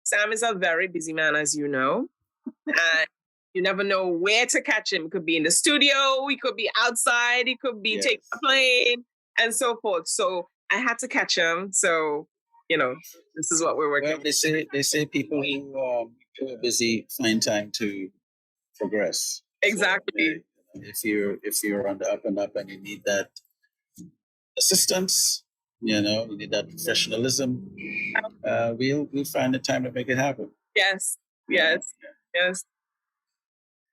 Speaker 2: Sam is a very busy man, as you know. And you never know where to catch him. He could be in the studio, he could be outside, he could be taking a plane, and so forth. So I had to catch him. So, this is what we're working
Speaker 3: Well, they say people who are busy find time to progress.
Speaker 2: Exactly.
Speaker 3: So, if you're on the up and up and you need that assistance, you need that professionalism, we'll find the time to make it happen.
Speaker 2: Yes.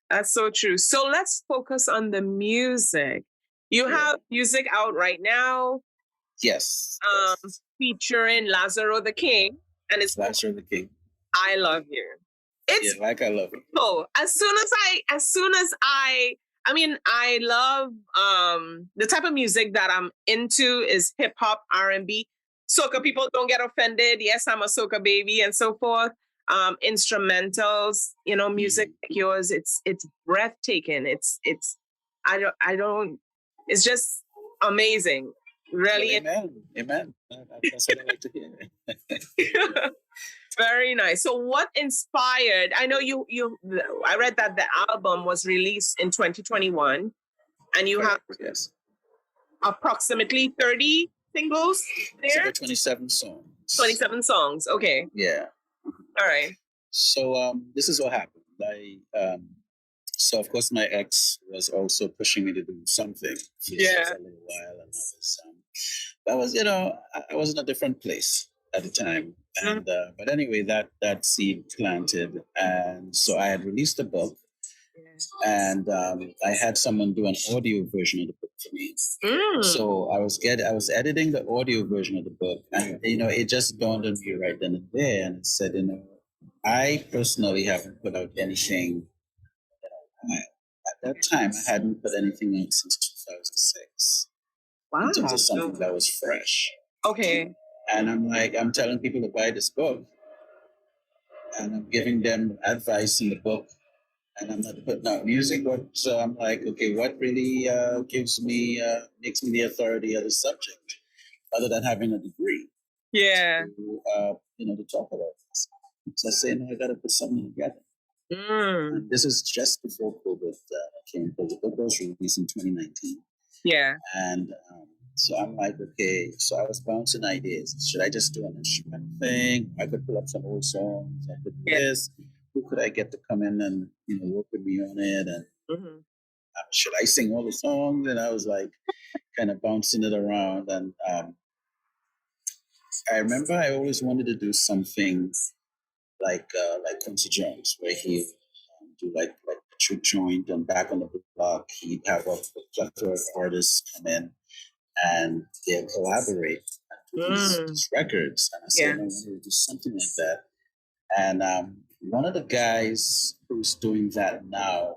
Speaker 2: That's so true. So let's focus on the music. You have music out right now.
Speaker 3: Yes.
Speaker 2: Featuring Lazaro the King, and it's
Speaker 3: Lazaro the King.
Speaker 2: I Love You. It's
Speaker 3: I love it.
Speaker 2: So I love the type of music that I'm into is hip hop, R&B. Soca people don't get offended. Yes, I'm a soca baby and so forth. Instrumentals, music like yours, it's breathtaking. It's just amazing. Really.
Speaker 3: Amen. That's what I like to hear.
Speaker 2: Very nice. So what inspired, I know I read that the album was released in 2021 and you have approximately 30 singles there?
Speaker 3: 27 songs.
Speaker 2: 27 songs. Okay.
Speaker 3: Yeah.
Speaker 2: All right.
Speaker 3: So this is what happened. So of course my ex was also pushing me to do something for a little while, and I was I was in a different place at the time, and but anyway that seed planted, and so I had released a book, and I had someone do an audio version of the book for me. So I was editing the audio version of the book, and it just dawned on me right then and there, and it said, I personally haven't put out anything. At that time, I hadn't put anything out since 2006.
Speaker 2: Wow.
Speaker 3: In terms of something that was fresh.
Speaker 2: Okay.
Speaker 3: And I'm telling people to buy this book, and I'm giving them advice in the book, and I'm not putting out music. So I'm like, okay, what really makes me the authority of the subject, other than having a degree?
Speaker 2: Yeah.
Speaker 3: to talk about this. So I say, no, I got to put something together. And this is just before COVID came, because the book was released in 2019.
Speaker 2: Yeah.
Speaker 3: And so I'm like, okay, so I was bouncing ideas. Should I just do an instrument thing? I could pull up some old songs. I could do this. Who could I get to come in and, work with me on it? And should I sing all the songs? And I was like, kind of bouncing it around. And I remember I always wanted to do something like Quincy Jones, where he do like a true joint, and back on the block, he'd have a plethora of artists come in and they'll collaborate and do these records. And I said, I wanted to do something like that. And one of the guys who's doing that now,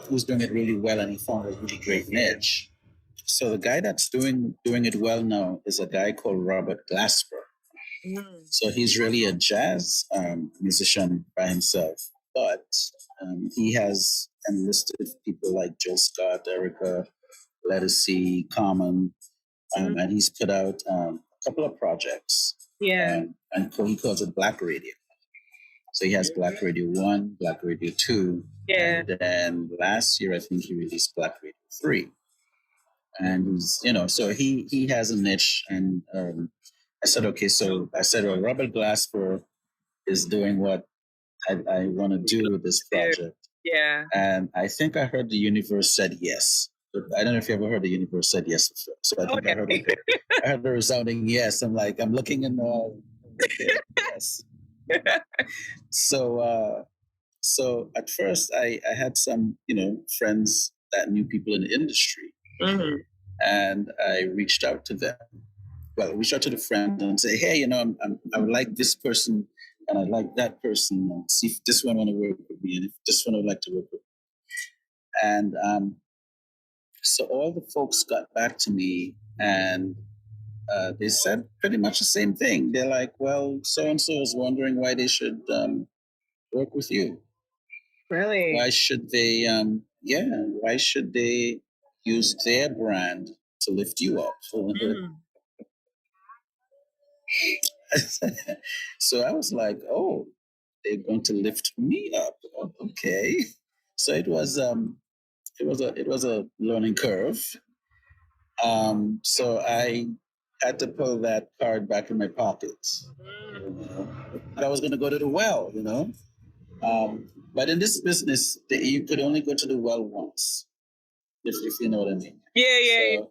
Speaker 3: who's doing it really well, and he found a really great niche. So the guy that's doing it well now is a guy called Robert Glasper. So he's really a jazz musician by himself, but he has enlisted people like Jill Scott, Erica, Lettucey, Common, and he's put out a couple of projects. Yeah. And he calls it Black Radio. So he has Black Radio 1, Black Radio 2. Yeah. And then last year, I think he released Black Radio 3. And he's, so he has a niche. And I said, okay, well, Robert Glasper is doing what I want to do with this project. Yeah. And I think I heard the universe said yes. But I don't know if you ever heard the universe said yes before. So I think I heard a resounding yes. I'm like, I'm looking in the yes. So at first I had some, friends that knew people in the industry. And I reached out to them. Well, reach out to the friend and say, hey, I would like this person and I like that person, and see if this one want to work with me and if this one would like to work with me. And so all the folks got back to me, and they said pretty much the same thing. They're like, well, so-and-so is wondering why they should work with you. Really? Why should they, why should they use their brand to lift you up? So I was like, oh, they're going to lift me up. Okay. So it was a learning curve. So I had to pull that card back in my pocket. I was going to go to the well, but in this business, you could only go to the well once, if you know what I mean. Yeah. So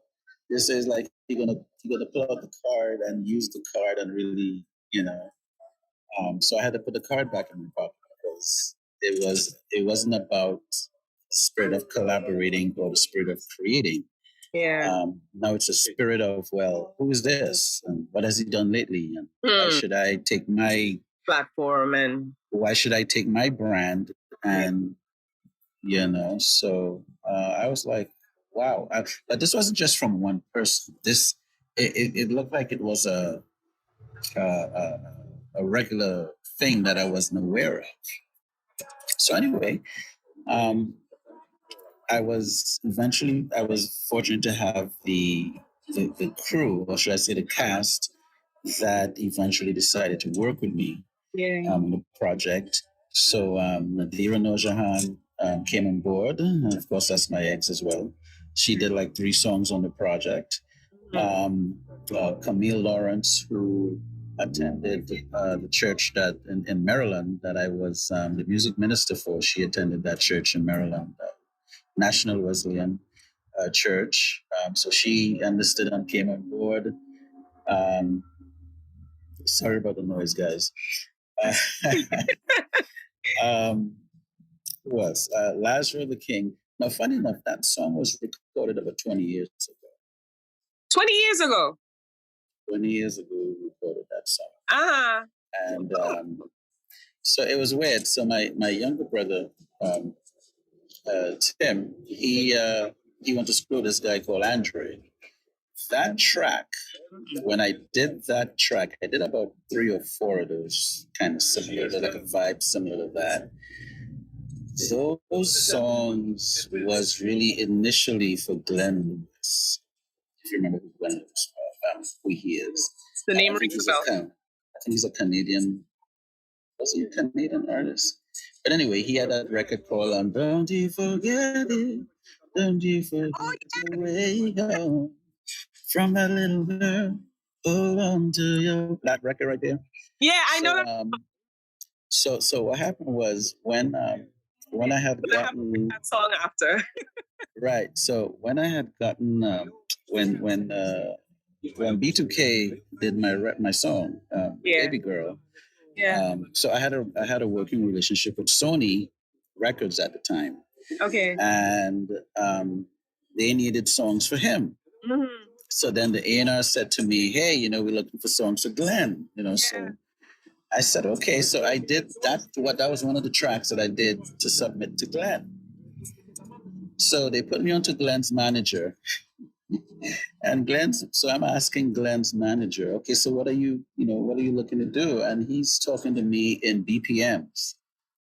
Speaker 3: this is like you're gonna pull out the card and use the card and really, So I had to put the card back in my pocket because it wasn't about the spirit of collaborating or the spirit of creating. Yeah. Now it's a spirit of, well, who is this? And what has he done lately? And why should I take my platform, and why should I take my brand? And, so I was like, wow. But this wasn't just from one person. It looked like it was a regular thing that I wasn't aware of. So anyway, I was fortunate to have the crew, or should I say the cast, that eventually decided to work with me in the project. So Nadira Nojahan came on board, and of course that's my ex as well. She did like 3 songs on the project. Camille Lawrence, who attended the church that in Maryland that I was the music minister for, she attended that church in Maryland, National Wesleyan Church. So she enlisted and came on board. Sorry about the noise, guys. Who else? Lazarus the King. Now, funny enough, that song was recorded about 20 years ago.
Speaker 2: 20 years ago?
Speaker 3: 20 years ago, we recorded that song. And so it was weird. So my younger brother, Tim, he went to school with this guy called Andre. That track, when I did that track, I did about 3 or 4 of those kind of similar, like a vibe similar to that. Those songs was really initially for Glenn Lewis, if you remember who Glenn Lewis was. who he is.
Speaker 2: The name
Speaker 3: I think
Speaker 2: rings a bell.
Speaker 3: I think he's a Canadian. Was he a Canadian artist? But anyway, he had that record called "Don't You Forget It, Don't You Forget the Way Home from that little girl." Hold on to that record right there.
Speaker 2: Yeah, I know that.
Speaker 3: So what happened was when I had gotten
Speaker 2: that song after.
Speaker 3: right. So when I had gotten when B2K did my song, Baby Girl.
Speaker 2: Yeah.
Speaker 3: So I had a working relationship with Sony Records at the time.
Speaker 2: Okay.
Speaker 3: And they needed songs for him.
Speaker 2: Mm-hmm.
Speaker 3: So then the A&R said to me, "Hey, we're looking for songs for Glenn." So I said, "Okay." So I did that. That was one of the tracks that I did to submit to Glenn. So they put me onto Glenn's manager. And so I'm asking Glenn's manager, "Okay, so what are you looking to do?" And he's talking to me in BPMs.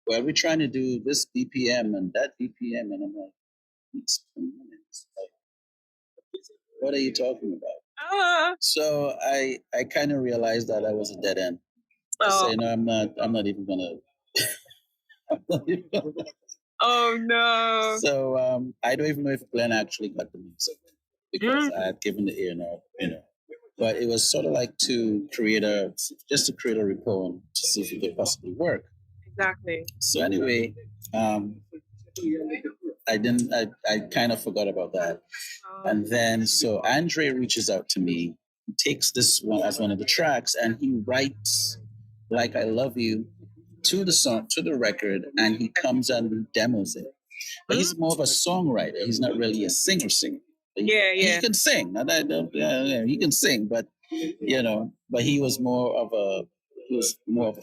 Speaker 3: Well, we're trying to do this BPM and that BPM. And I'm like, it's per minute. Like, what are you talking about? So I kind of realized that I was a dead end. I say, "No, I'm not even gonna."
Speaker 2: Oh no.
Speaker 3: So I don't even know if Glenn actually got the music because I had given the A&R, but it was sort of like to create a rapport and to see if it could possibly work.
Speaker 2: Exactly.
Speaker 3: So anyway, I kind of forgot about that. And then so Andre reaches out to me, takes this one as one of the tracks, and he writes "Like I Love You" to the song, to the record, and he comes and demos it. But he's more of a songwriter. He's not really a singer. He can sing. He can sing, but but he was more of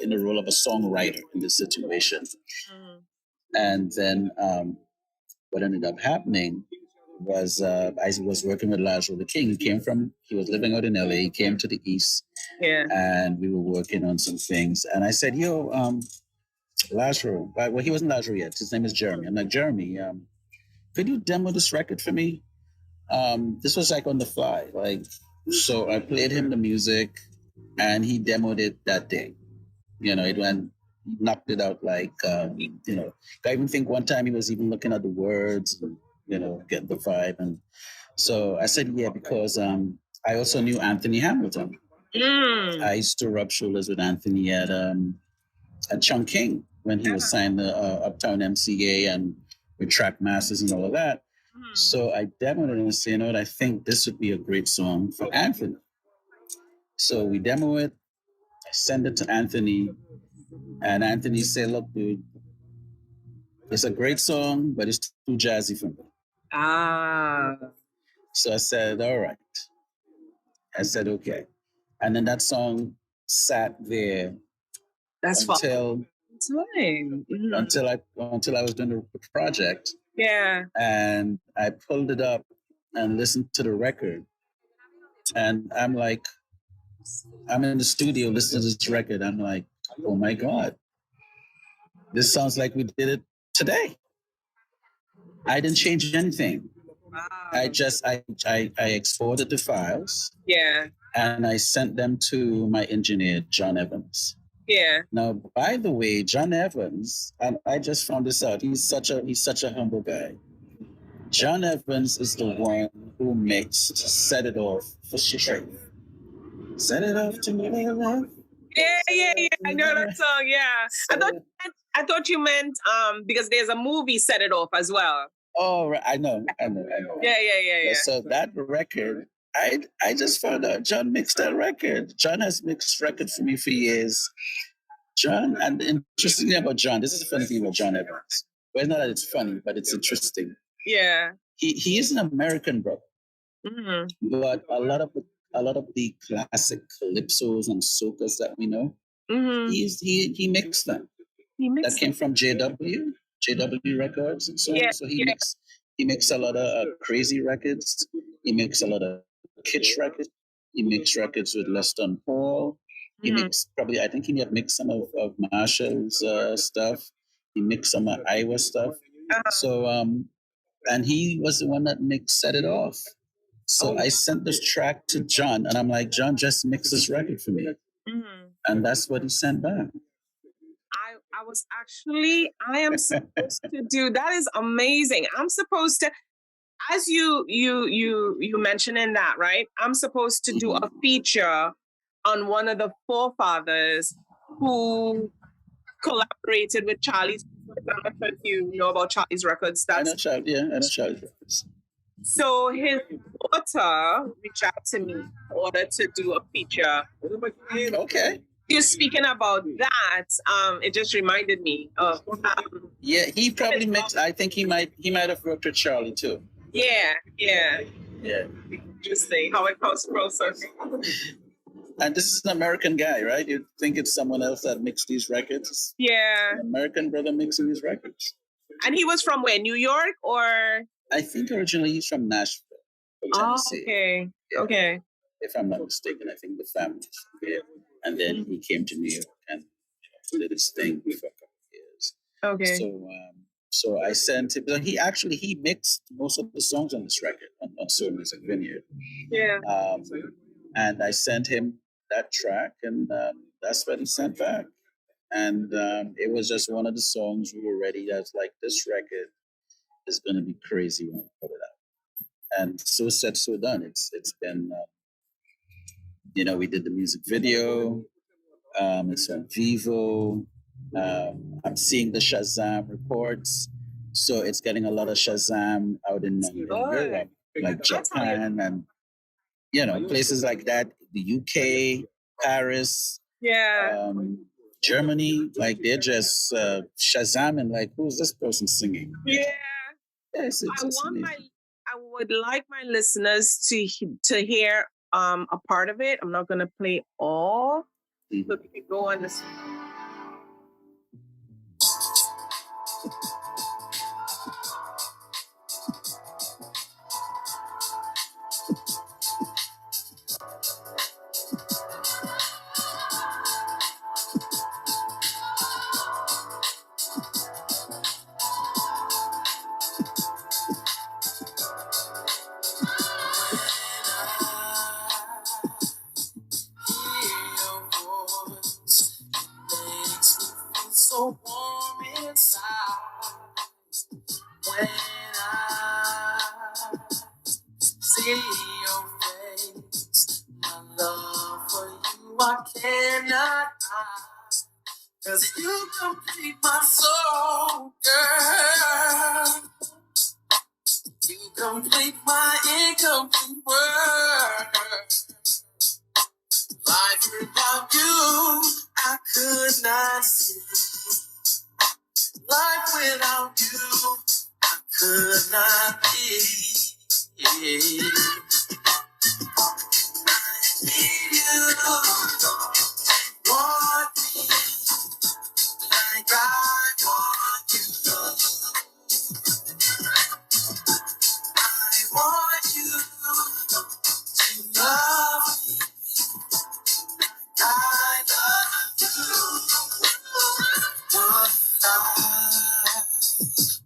Speaker 3: in the role of a songwriter in this situation. And then what ended up happening was I was working with Lazaro the King. He was living out in LA. He came to the East.
Speaker 2: Yeah.
Speaker 3: And we were working on some things. And I said, "Yo, Lazaro," well, he wasn't Lazaro yet. His name is Jeremy. I'm like, "Jeremy, could you demo this record for me?" This was like on the fly. So I played him the music and he demoed it that day. It went, knocked it out I even think one time he was even looking at the words, and, getting the vibe. And so I said, yeah, because I also knew Anthony Hamilton. I used to rub shoulders with Anthony at Chung King when he was signed to Uptown MCA and with Track Masters and all of that. So I demoed it and said, what, I think this would be a great song for Anthony. So we demo it, I send it to Anthony, and Anthony said, "Look, dude, it's a great song, but it's too jazzy for me." So I said, "All right." I said, "Okay." And then that song sat there until I was doing the project.
Speaker 2: Yeah.
Speaker 3: And I pulled it up and listened to the record. And I'm in the studio listening to this record. I'm like, oh my God. This sounds like we did it today. I didn't change anything.
Speaker 2: Wow.
Speaker 3: I exported the files.
Speaker 2: Yeah.
Speaker 3: And I sent them to my engineer, John Evans.
Speaker 2: Yeah.
Speaker 3: Now, by the way, John Evans, and I just found this out. He's such a humble guy. John Evans is the one who mixed "Set It Off" for Straight. Set it off to me, love.
Speaker 2: Yeah. I know that song. Yeah. I thought you meant because there's a movie "Set It Off" as well.
Speaker 3: Oh, right. I know.
Speaker 2: Yeah.
Speaker 3: So that record, I just found out John mixed that record. John has mixed records for me for years. John, and the interesting thing about John, this is the funny thing about John Evans. Well, it's not that it's funny, but it's interesting.
Speaker 2: Yeah.
Speaker 3: He is an American brother. Mm-hmm. But a lot of the classic calypsos and soca's that we know, mm-hmm. he mixed them. That came from JW Records and so on. So he mixed a lot of crazy records. He mixed a lot of kitsch records. He mixed records with Leston Paul. He mixed I think he may have mixed some of Marshall's stuff. He mixed some of Iowa stuff. So and he was the one that mixed "Set It Off." So I sent this track to John, and I'm like, John, just mix this record for me.
Speaker 2: Mhm.
Speaker 3: And that's what he sent back.
Speaker 2: I am supposed to do that. Is amazing. I'm supposed to, as you mentioning that, right? I'm supposed to do a feature on one of the forefathers who collaborated with Charlie's. I don't know if you know about Charlie's Records.
Speaker 3: I know Charlie.
Speaker 2: So his daughter reached out to me in order to do a feature.
Speaker 3: Okay.
Speaker 2: You're speaking about that. It just reminded me of.
Speaker 3: Yeah, he probably mixed. I think he might have worked with Charlie too.
Speaker 2: Yeah.
Speaker 3: Yeah.
Speaker 2: Interesting how it comes closer.
Speaker 3: And this is an American guy, right? You'd think it's someone else that mixed these records.
Speaker 2: Yeah.
Speaker 3: An American brother mixing these records.
Speaker 2: And he was from where? New York or?
Speaker 3: I think originally he's from Nashville. Tennessee.
Speaker 2: Okay.
Speaker 3: Yeah.
Speaker 2: Okay.
Speaker 3: If I'm not mistaken, I think the family's from here. And then he came to New York and did his thing for a couple of years.
Speaker 2: Okay.
Speaker 3: So I sent him. He mixed most of the songs on this record on Soul Music Vineyard.
Speaker 2: Yeah.
Speaker 3: And I sent him that track, and that's what he sent back. And it was just one of the songs we were ready. That's like, this record is going to be crazy when we put it out. And so said, so done. It's been, we did the music video. It's on Vivo. I'm seeing the Shazam reports. So it's getting a lot of Shazam out in Europe, like Japan and, places like that. The UK, Paris.
Speaker 2: Yeah.
Speaker 3: Germany, like they're just Shazamming, like, who's this person singing?
Speaker 2: Yeah.
Speaker 3: Yes,
Speaker 2: I would like my listeners to hear a part of it. I'm not gonna play all, so you can go on this.
Speaker 1: So warm inside when I see your face. My love for you I cannot hide, 'cause you complete my soul, girl. You complete my incomplete world. Life without you I could not see. Life without you, I could not be. I need you, want me, like I want you. I want you to love me, I love you. What I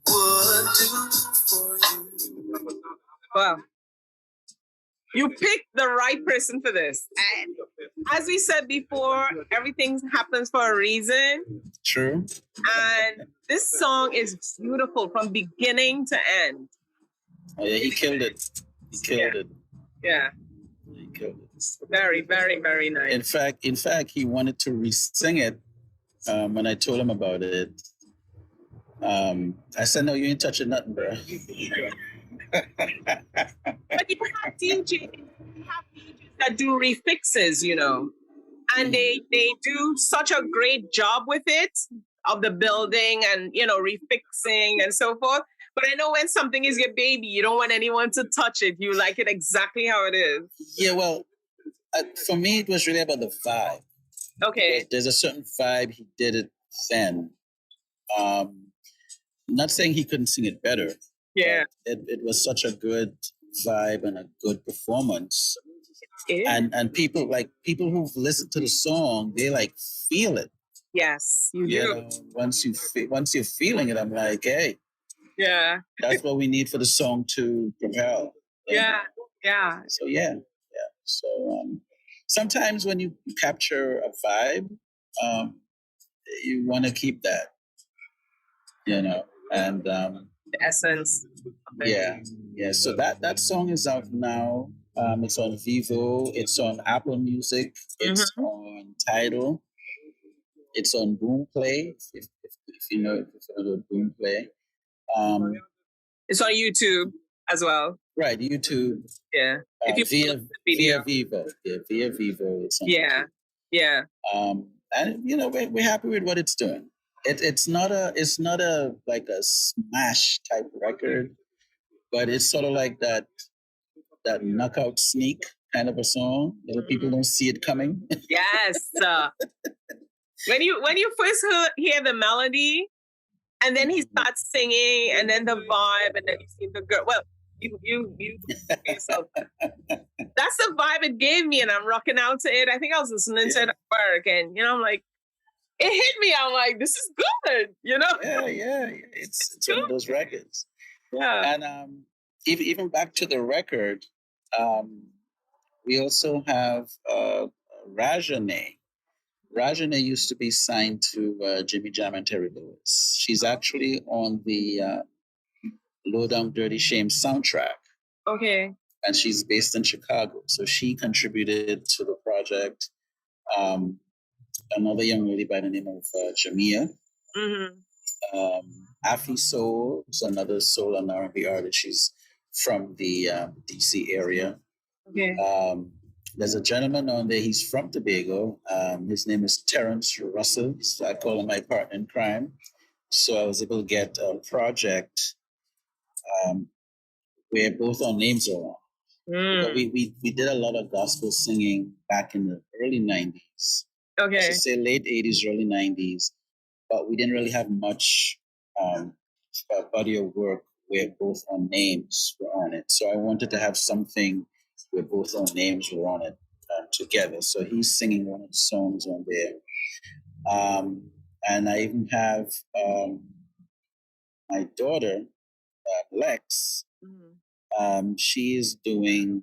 Speaker 1: would do for you.
Speaker 2: Wow. You picked the right person for this. And as we said before, everything happens for a reason.
Speaker 3: True.
Speaker 2: And this song is beautiful from beginning to end.
Speaker 3: Oh, yeah, he killed it. He killed it.
Speaker 2: Yeah.
Speaker 3: He killed it.
Speaker 2: Very, very, very nice.
Speaker 3: In fact, he wanted to re-sing it. When I told him about it, I said, "No, you ain't touching nothing, bro."
Speaker 2: But you have DJs that do refixes, and they do such a great job with it, of the building and refixing and so forth. But I know when something is your baby, you don't want anyone to touch it. You like it exactly how it is.
Speaker 3: Yeah, well, for me, it was really about the vibe.
Speaker 2: Okay.
Speaker 3: There's a certain vibe he did it then. Not saying he couldn't sing it better.
Speaker 2: Yeah.
Speaker 3: It was such a good vibe and a good performance.
Speaker 2: Yeah.
Speaker 3: And people who've listened to the song, they like feel it.
Speaker 2: Yes, you do.
Speaker 3: Once you're feeling it, I'm like, hey,
Speaker 2: Yeah.
Speaker 3: that's what we need for the song to propel.
Speaker 2: Yeah. Yeah.
Speaker 3: So yeah. So sometimes when you capture a vibe, you want to keep that, and
Speaker 2: The essence of it.
Speaker 3: yeah. So that song is out now. It's on Vivo. It's on Apple Music. It's
Speaker 2: Mhm.
Speaker 3: on Tidal. It's on Boomplay. If you know what Boomplay.
Speaker 2: It's on YouTube as well.
Speaker 3: Right, YouTube.
Speaker 2: Yeah. If you
Speaker 3: Via
Speaker 2: look at the video.
Speaker 3: Vivo. Yeah, via Vivo. It's on
Speaker 2: Yeah.
Speaker 3: YouTube.
Speaker 2: Yeah.
Speaker 3: And we're happy with what it's doing. It's not a like a smash type record, but it's sort of like that knockout sneak kind of a song. People don't see it coming.
Speaker 2: Yes. When you first hear the melody, and then he starts singing, and then the vibe, and then you see the girl. Well, you okay, so that's the vibe it gave me, and I'm rocking out to it. I think I was listening to it at work, and I'm like, it hit me. I'm like, this is good,
Speaker 3: Yeah. It's one of those records.
Speaker 2: Yeah.
Speaker 3: And even back to the record, we also have Rajane. Rajane used to be signed to Jimmy Jam and Terry Lewis. She's actually on the Low Down Dirty Shame soundtrack,
Speaker 2: Okay.
Speaker 3: and she's based in Chicago. So she contributed to the project. Another young lady by the name of Jamia.
Speaker 2: Mm-hmm.
Speaker 3: Afi Soul is another soul and R&B artist. She's from the DC area.
Speaker 2: Okay.
Speaker 3: There's a gentleman on there. He's from Tobago. His name is Terrence Russell. So I call him my partner in crime. So I was able to get a project where both our names are on. But we did a lot of gospel singing back in the early 90s.
Speaker 2: Okay.
Speaker 3: I should say late 80s, early 90s. But we didn't really have much body of work where both our names were on it. So I wanted to have something where both our names were on it together. So he's singing one of the songs on there. And I even have my daughter, Lex. She is doing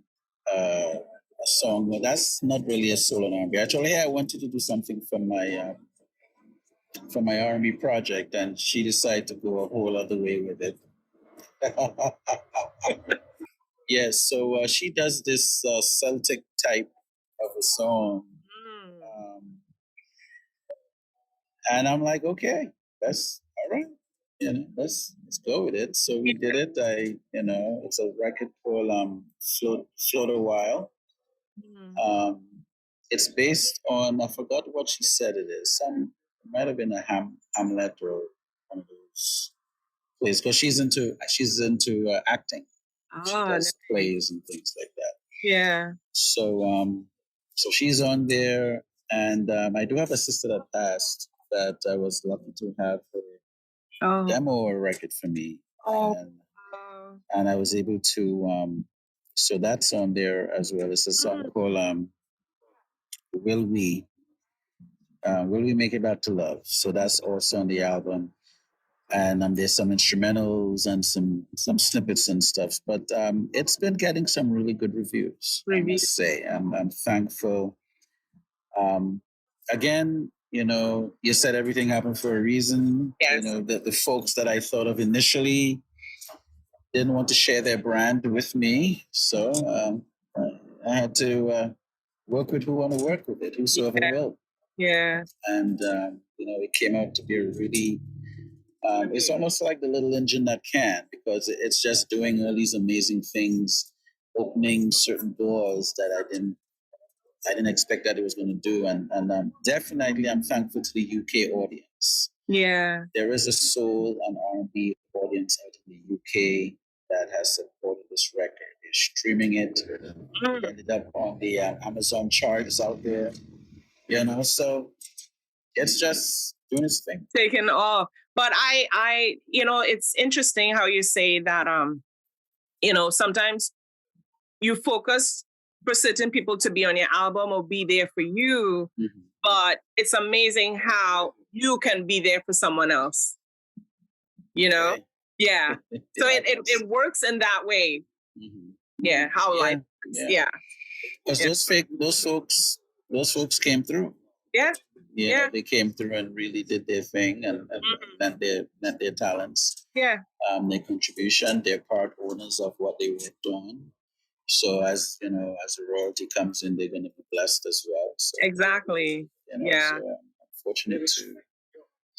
Speaker 3: a song. Well, that's not really a solo R&B. Actually, I wanted to do something for my R&B project, and she decided to go a whole other way with it. Yes, so she does this Celtic type of a song, and I'm like, okay, that's all right. Let's go with it. So we did it. It's a record called Float a While. It's based on, I forgot what she said it is. It might have been a Hamlet or one of those plays, because she's into acting. She does plays and things like that.
Speaker 2: Yeah.
Speaker 3: So she's on there, and I do have a sister that passed that I was lucky to have her demo a record for me, and I was able to. So that's on there as well. It's a song called "Will We." Will We Make It Back to Love? So that's also on the album. And there's some instrumentals and some snippets and stuff. But it's been getting some really good reviews, I must say. I'm thankful. Again, you said everything happened for a reason.
Speaker 2: Yes.
Speaker 3: The folks that I thought of initially didn't want to share their brand with me. So I had to work with who want to work with it, whosoever will.
Speaker 2: Yeah.
Speaker 3: And, it came out to be a really, it's almost like the little engine that can, because it's just doing all these amazing things, opening certain doors that I didn't expect that it was going to do. And definitely I'm thankful to the UK audience.
Speaker 2: Yeah.
Speaker 3: There is a soul and R&B audience out in the UK that has supported this record. They're streaming it. It ended up on the Amazon charts out there. So it's just doing its thing.
Speaker 2: Taking off. But I it's interesting how you say that, sometimes you focus for certain people to be on your album or be there for you, but it's amazing how you can be there for someone else.
Speaker 3: Right.
Speaker 2: Yeah. So it works in that way. Yeah, how life. Yeah.
Speaker 3: Because those folks came through.
Speaker 2: Yeah.
Speaker 3: Yeah, they came through and really did their thing and lent their talents.
Speaker 2: Yeah.
Speaker 3: Their contribution. They're part owners of what they worked on. So as you know, as the royalty comes in, they're going to be blessed as well. So,
Speaker 2: Exactly. Yeah.
Speaker 3: So I'm fortunate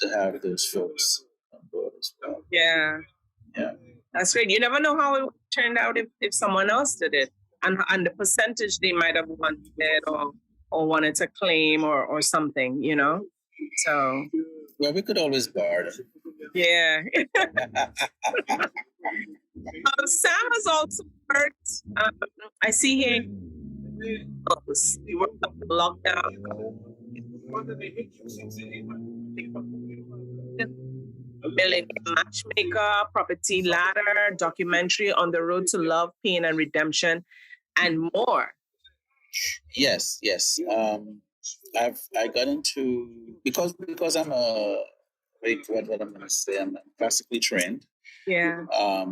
Speaker 3: to have those folks on board as well.
Speaker 2: Yeah.
Speaker 3: Yeah.
Speaker 2: That's great. You never know how it turned out if someone else did it, and the percentage they might have wanted or wanted to claim or something, you know. So.
Speaker 3: Well, we could always barter.
Speaker 2: Yeah. Sam has also worked. I see here. He worked up the lockdown. Millionaire Matchmaker, Property Ladder, documentary On the Road to Love, Pain and Redemption, and more.
Speaker 3: Yes. I got into because I'm a what I'm gonna say, I'm classically trained.
Speaker 2: Yeah.
Speaker 3: I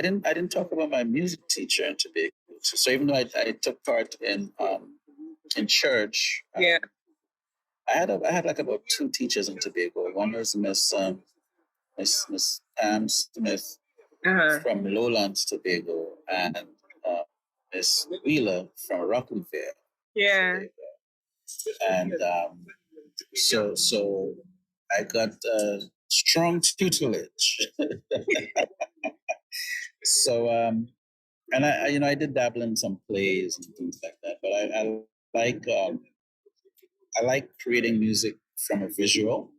Speaker 3: didn't talk about my music teacher in Tobago. So even though I took part in church,
Speaker 2: yeah,
Speaker 3: I had like about 2 teachers in Tobago. One was Miss Pam Smith from Lowlands, Tobago, and Miss Wheeler from Rockland Fair.
Speaker 2: Yeah.
Speaker 3: And so I got strong tutelage. So and I did dabble in some plays and things like that, but I like creating music from a visual,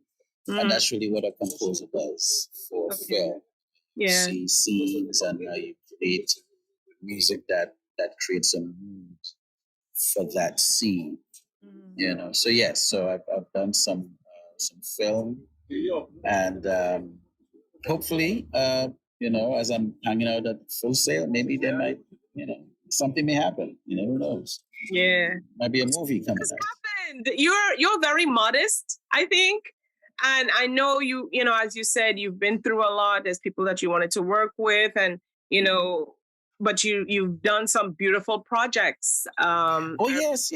Speaker 3: and that's really what a composer does for film.
Speaker 2: Yeah.
Speaker 3: See scenes and you create music that creates a mood for that scene. So yes, so I've done some film, and hopefully as I'm hanging out at Full Sail, maybe there might something may happen. Who knows?
Speaker 2: Yeah,
Speaker 3: might be a movie coming out.
Speaker 2: Happened. You're very modest, I think, and I know you as you said, you've been through a lot. There's people that you wanted to work with, and but you've done some beautiful projects.
Speaker 3: Yes.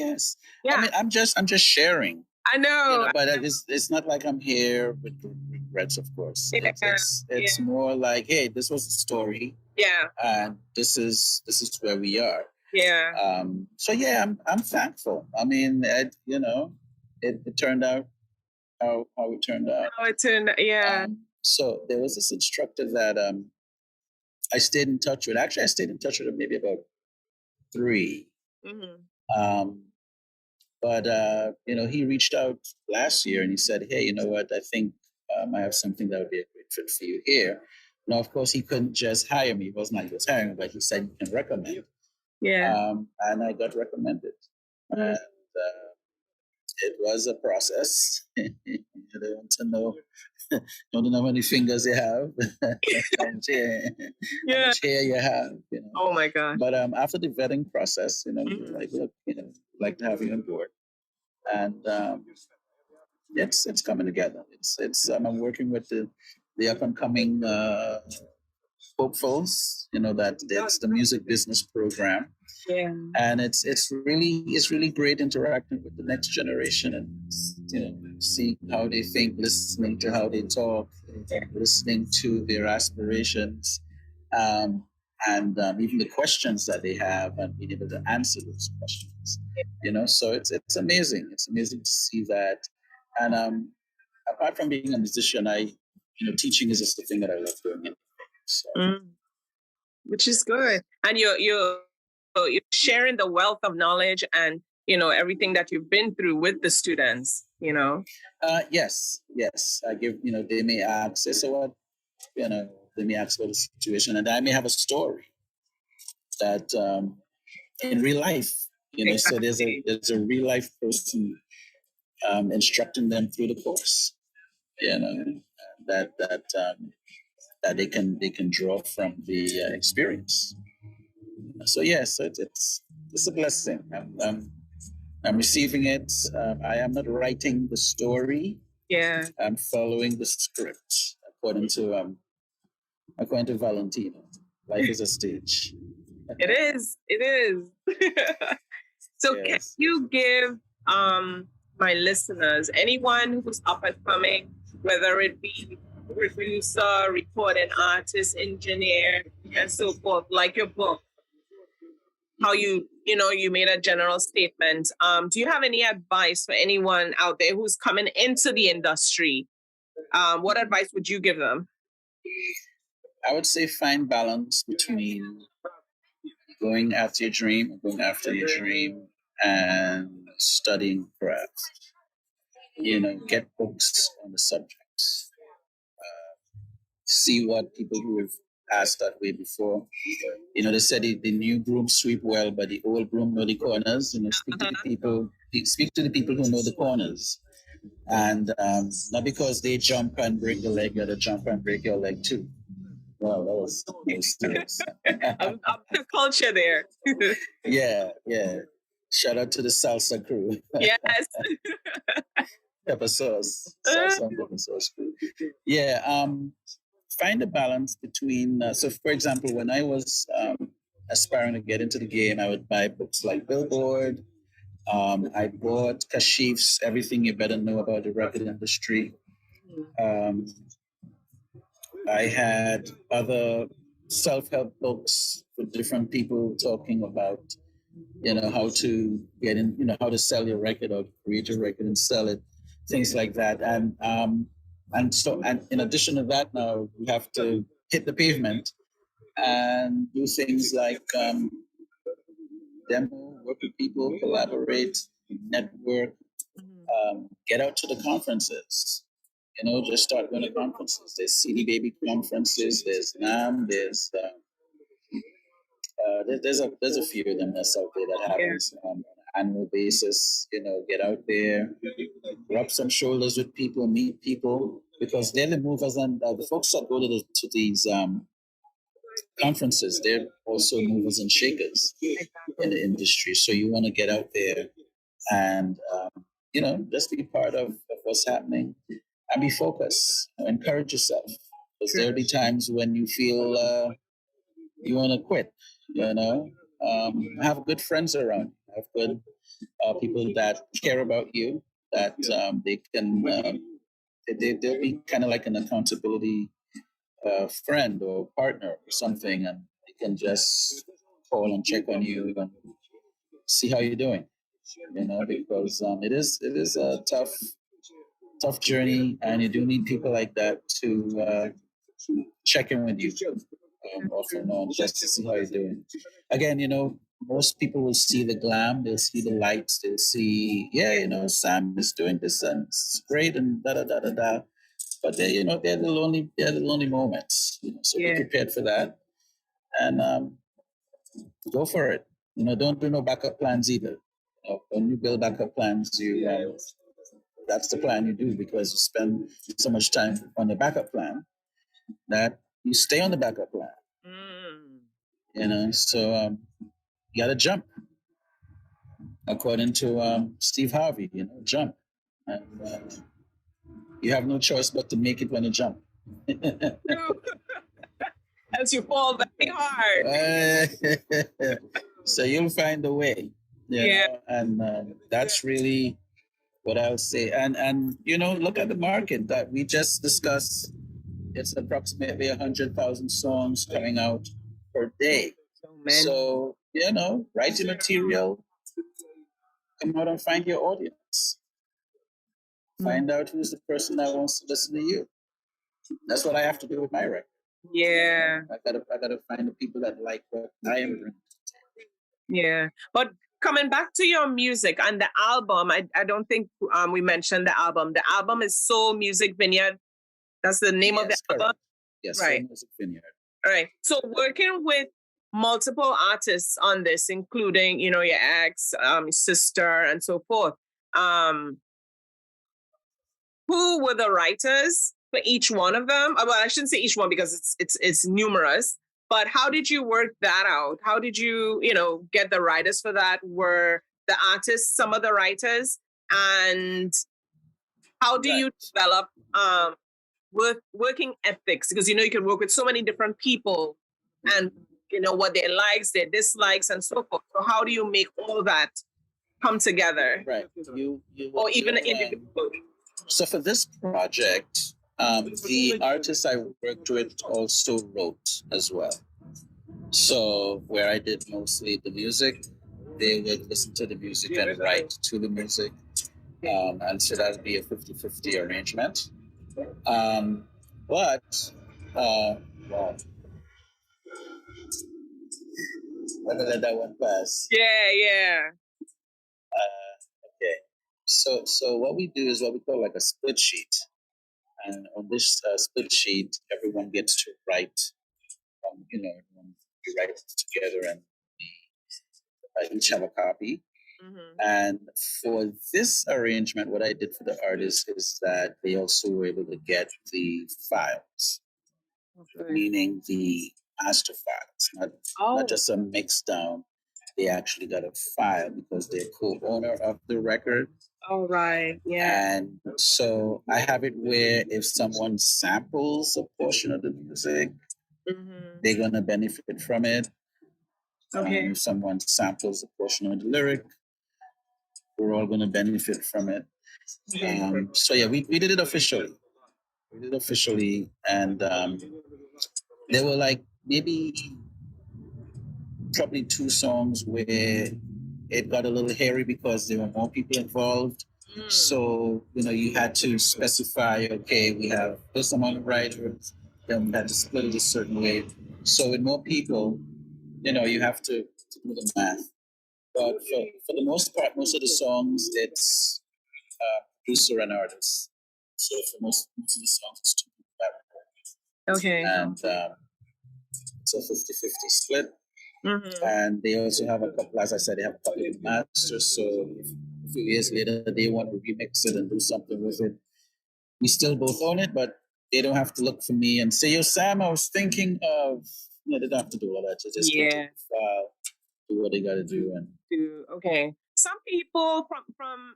Speaker 3: Yeah. I mean, I'm just sharing.
Speaker 2: I know.
Speaker 3: But it's not like I'm here with regrets, of course.
Speaker 2: Yeah.
Speaker 3: It's more like, hey, this was the story.
Speaker 2: Yeah.
Speaker 3: And this is where we are.
Speaker 2: Yeah.
Speaker 3: So yeah, I'm thankful. I mean, it turned out how it turned out.
Speaker 2: How it turned out, yeah.
Speaker 3: So there was this instructor that I stayed in touch with. Actually, I stayed in touch with him maybe about 3.
Speaker 2: Mm-hmm.
Speaker 3: But he reached out last year and he said, hey, you know what? I think I have something that would be a great fit for you here. Now, of course, he couldn't just hire me. It wasn't like he was hiring me, but he said, you can recommend.
Speaker 2: Yeah.
Speaker 3: And I got recommended. And it was a process. They want to know how many fingers you have, how much hair you have.
Speaker 2: Oh my God.
Speaker 3: But after the vetting process, like, look, like to have you on board, and it's coming together. It's I'm working with the up and coming hopefuls. That's the music business program.
Speaker 2: Yeah.
Speaker 3: And it's really great interacting with the next generation and see how they think, listening to how they talk, listening to their aspirations, and even the questions that they have, and being able to answer those questions. So it's amazing. It's amazing to see that. And apart from being a musician, teaching is just the thing that I love doing. So.
Speaker 2: Which is good, and you're sharing the wealth of knowledge and everything that you've been through with the students.
Speaker 3: Yes. I give. They may ask, so what? They may ask about the situation, and I may have a story that in real life. So there's a real life person instructing them through the course. That they can draw from the experience. So yes, it's a blessing. I'm receiving it. I am not writing the story.
Speaker 2: Yeah.
Speaker 3: I'm following the script according to Valentino. Life is a stage.
Speaker 2: It is. It is. So can
Speaker 3: Yes.
Speaker 2: you give my listeners, anyone who's up and coming, whether it be producer, recording artist, engineer, and so forth, like your book, how you made a general statement. Do you have any advice for anyone out there who's coming into the industry? What advice would you give them?
Speaker 3: I would say find balance between going after your dream, and studying craft. Get books on the subjects. See what people who have asked that way before. They said the new broom sweep well, but the old broom know the corners. Speak to the people who know the corners. And not because they jump and break the leg, you got to jump and break your leg too. Wow, that was serious.
Speaker 2: The culture there.
Speaker 3: Yeah. Shout out to the salsa crew.
Speaker 2: Yes.
Speaker 3: Pepper sauce. Salsa and pepper sauce crew. Yeah. Find a balance between. So, for example, when I was aspiring to get into the game, I would buy books like Billboard. I bought Kashif's Everything You Better Know About the Record Industry. I had other self-help books with different people talking about, how to get in, how to sell your record or create your record and sell it, things like that. And in addition to that, now we have to hit the pavement and do things like demo, work with people, collaborate, network, get out to the conferences. Just start going to conferences. There's CD Baby conferences. There's NAM. There's a few of them that's out there that happens on an annual basis. Get out there, rub some shoulders with people, meet people, because they're the movers and the folks that go to these conferences. They're also movers and shakers in the industry. So you want to get out there and just be part of what's happening. And be focused. Encourage yourself, because there'll be times when you feel you want to quit. Have good friends around. Have good people that care about you. That they can. They'll be kind of like an accountability friend or partner or something, and they can just call and check on you and see how you're doing. Because it is a tough journey, and you do need people like that to check in with you off and on, just to see how you're doing. Again, most people will see the glam, they'll see the lights, they'll see, Sam is doing this and it's great and da da da da da. But they're the lonely moments. So be prepared for that, and go for it. Don't do no backup plans either. When you build backup plans, that's the plan you do, because you spend so much time on the backup plan that you stay on the backup plan. So you got to jump. According to Steve Harvey, jump. And you have no choice but to make it when you jump.
Speaker 2: As you fall very hard.
Speaker 3: So you'll find a way. And that's really what I'll say. And look at the market that we just discussed. It's approximately 100,000 songs coming out per day. So, write your material, come out and find your audience. Find out who's the person that wants to listen to you. That's what I have to do with my record.
Speaker 2: Yeah.
Speaker 3: I gotta find the people that like what I am bringing.
Speaker 2: Yeah. But coming back to your music and the album, I don't think we mentioned the album. The album is Soul Music Vineyard. That's the name of the album?
Speaker 3: Yes,
Speaker 2: right.
Speaker 3: Soul Music Vineyard.
Speaker 2: All right. So working with multiple artists on this, including, your ex, sister, and so forth. Who were the writers for each one of them? Well, I shouldn't say each one because it's numerous. But how did you work that out? How did you, get the writers for that? Were the artists some of the writers? And how do you develop working ethics? Because you can work with so many different people and what their likes, their dislikes, and so forth. So how do you make all that come together?
Speaker 3: Right.
Speaker 2: Or even individual?
Speaker 3: So for this project, the artist I worked with also wrote as well. So where I did mostly the music, they would listen to the music and write to the music. And so that would be a 50-50 arrangement. But, wow. Let me let that one pass.
Speaker 2: Yeah.
Speaker 3: Okay. So what we do is what we call like a split sheet. And on this split sheet, everyone gets to write, everyone write it together, and we each have a copy.
Speaker 2: Mm-hmm.
Speaker 3: And for this arrangement, what I did for the artists is that they also were able to get the files, meaning the master files, not just a mix down. They actually got a file because they're co-owner of the record.
Speaker 2: All right. Yeah.
Speaker 3: And so I have it where if someone samples a portion of the music, they're going to benefit from it.
Speaker 2: Okay.
Speaker 3: If someone samples a portion of the lyric, we're all going to benefit from it. So yeah, we did it officially. We did it officially, and there were like maybe probably 2 songs where it got a little hairy because there were more people involved. So, you had to specify, okay, we have this amount of writers, then we had to split it a certain way. So with more people, you have to do the math. But for the most part, most of the songs, it's producer and artist. So for most of the songs, it's 2 people that record.
Speaker 2: Okay.
Speaker 3: And it's a 50-50 split. And they also have a couple, as I said, they have a couple of masters. So if a few years later they want to remix it and do something with it, we still both own it, but they don't have to look for me and say, "Yo, Sam, I was thinking of," they don't have to do all that. They just go to the file, do what they got to do.
Speaker 2: Okay. Some people from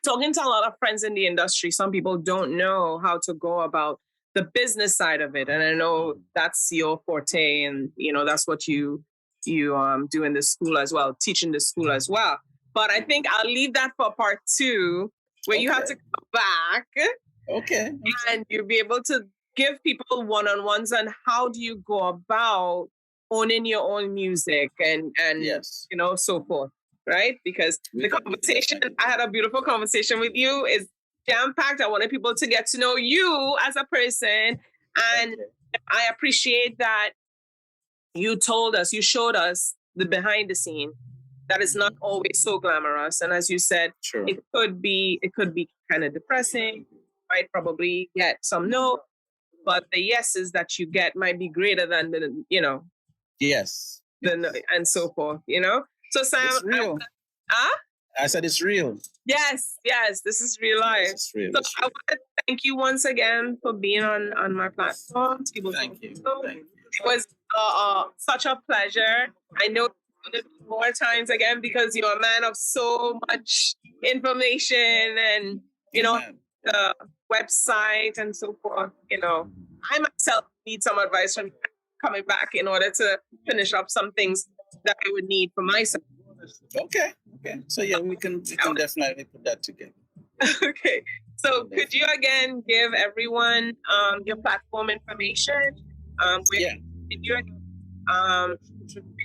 Speaker 2: talking to a lot of friends in the industry, some people don't know how to go about the business side of it. And I know that's your forte, and that's what you do in the school as well, teach in the school as well. But I think I'll leave that for part 2, where you have to come back.
Speaker 3: Okay.
Speaker 2: And you'll be able to give people one-on-ones on how do you go about owning your own music and
Speaker 3: Yes.
Speaker 2: so forth, right? Because the conversation, I had a beautiful conversation with you, is jam-packed. I wanted people to get to know you as a person. And I appreciate that you showed us the behind the scene, that is not always so glamorous. And as you said, it could be kind of depressing, might probably get some no, but the yeses that you get might be greater than the,
Speaker 3: Yes.
Speaker 2: And so forth, So Sam,
Speaker 3: it's real. I said it's real.
Speaker 2: Yes, this is real life.
Speaker 3: It's real.
Speaker 2: So I want to thank you once again for being on my platform.
Speaker 3: Thank you.
Speaker 2: It was such a pleasure. I know it's going to be more times again because you're a man of so much information and, the website and so forth. I myself need some advice from you coming back in order to finish up some things that I would need for myself.
Speaker 3: Okay. So yeah, we can definitely put that together.
Speaker 2: Okay. So could you again give everyone your platform information? We're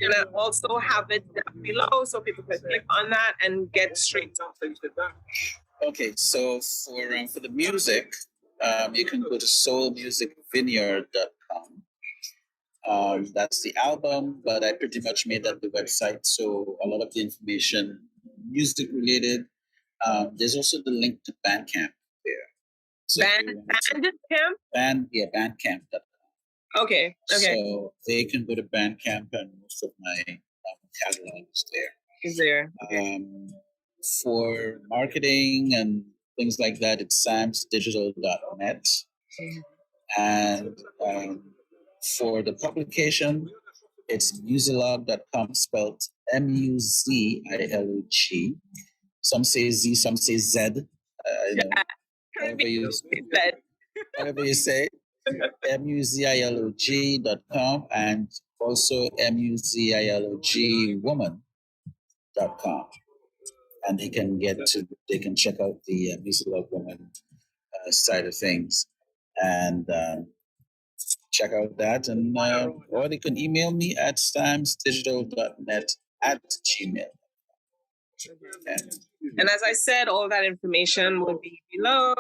Speaker 2: gonna also have it down below so people can click on that and get straight to it.
Speaker 3: Okay, so for the music, you can go to soulmusicvineyard.com. That's the album, but I pretty much made that the website. So a lot of the information, music related. There's also the link to Bandcamp there. So Bandcamp.com.
Speaker 2: Okay.
Speaker 3: So they can go to Bandcamp, and most of my catalog is there.
Speaker 2: Is there?
Speaker 3: For marketing and things like that, it's samsdigital.net. And for the publication, it's muzilog.com, spelled Muzilog. Some say Z, some say Z. Whatever you say. muzilog.com and also muzilogwoman.com. And they can check out the Muzilog Woman side of things and check out that. And or they can email me at stamsdigital.net@gmail.
Speaker 2: And as I said, all that information will be below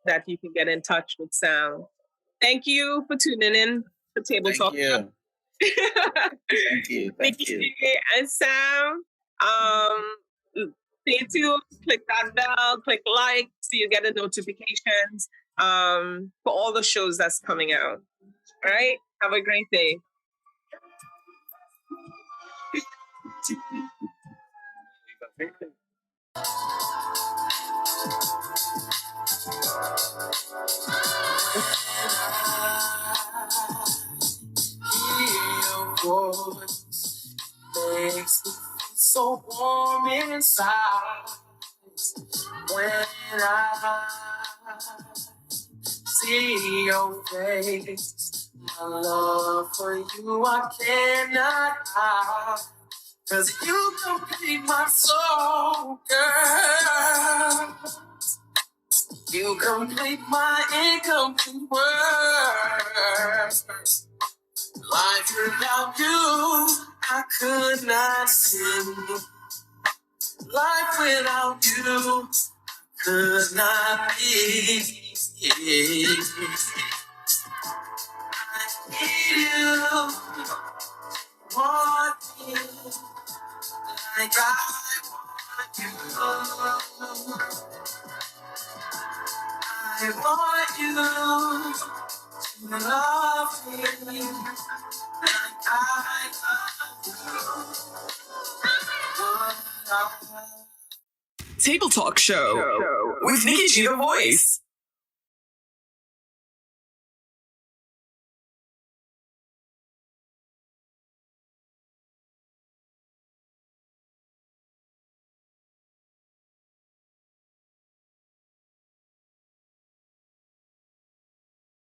Speaker 2: that you can get in touch with Sam. Thank you for tuning in to Table Talk.
Speaker 3: Thank you. Thank you.
Speaker 2: Nikki G and Sam. Stay tuned, click that bell, click like so you get the notifications for all the shows that's coming out. All right? Have a great day.
Speaker 1: Your voice makes me feel so warm inside. When I see your face, my love for you I cannot hide. 'Cause you complete my soul, girl. You complete my incomplete world. Life without you, I could not sing. Life without you could not be. I need you, want you, like I want you. I want you to love me like I love you. Table Talk Show with Nikki G the Voice.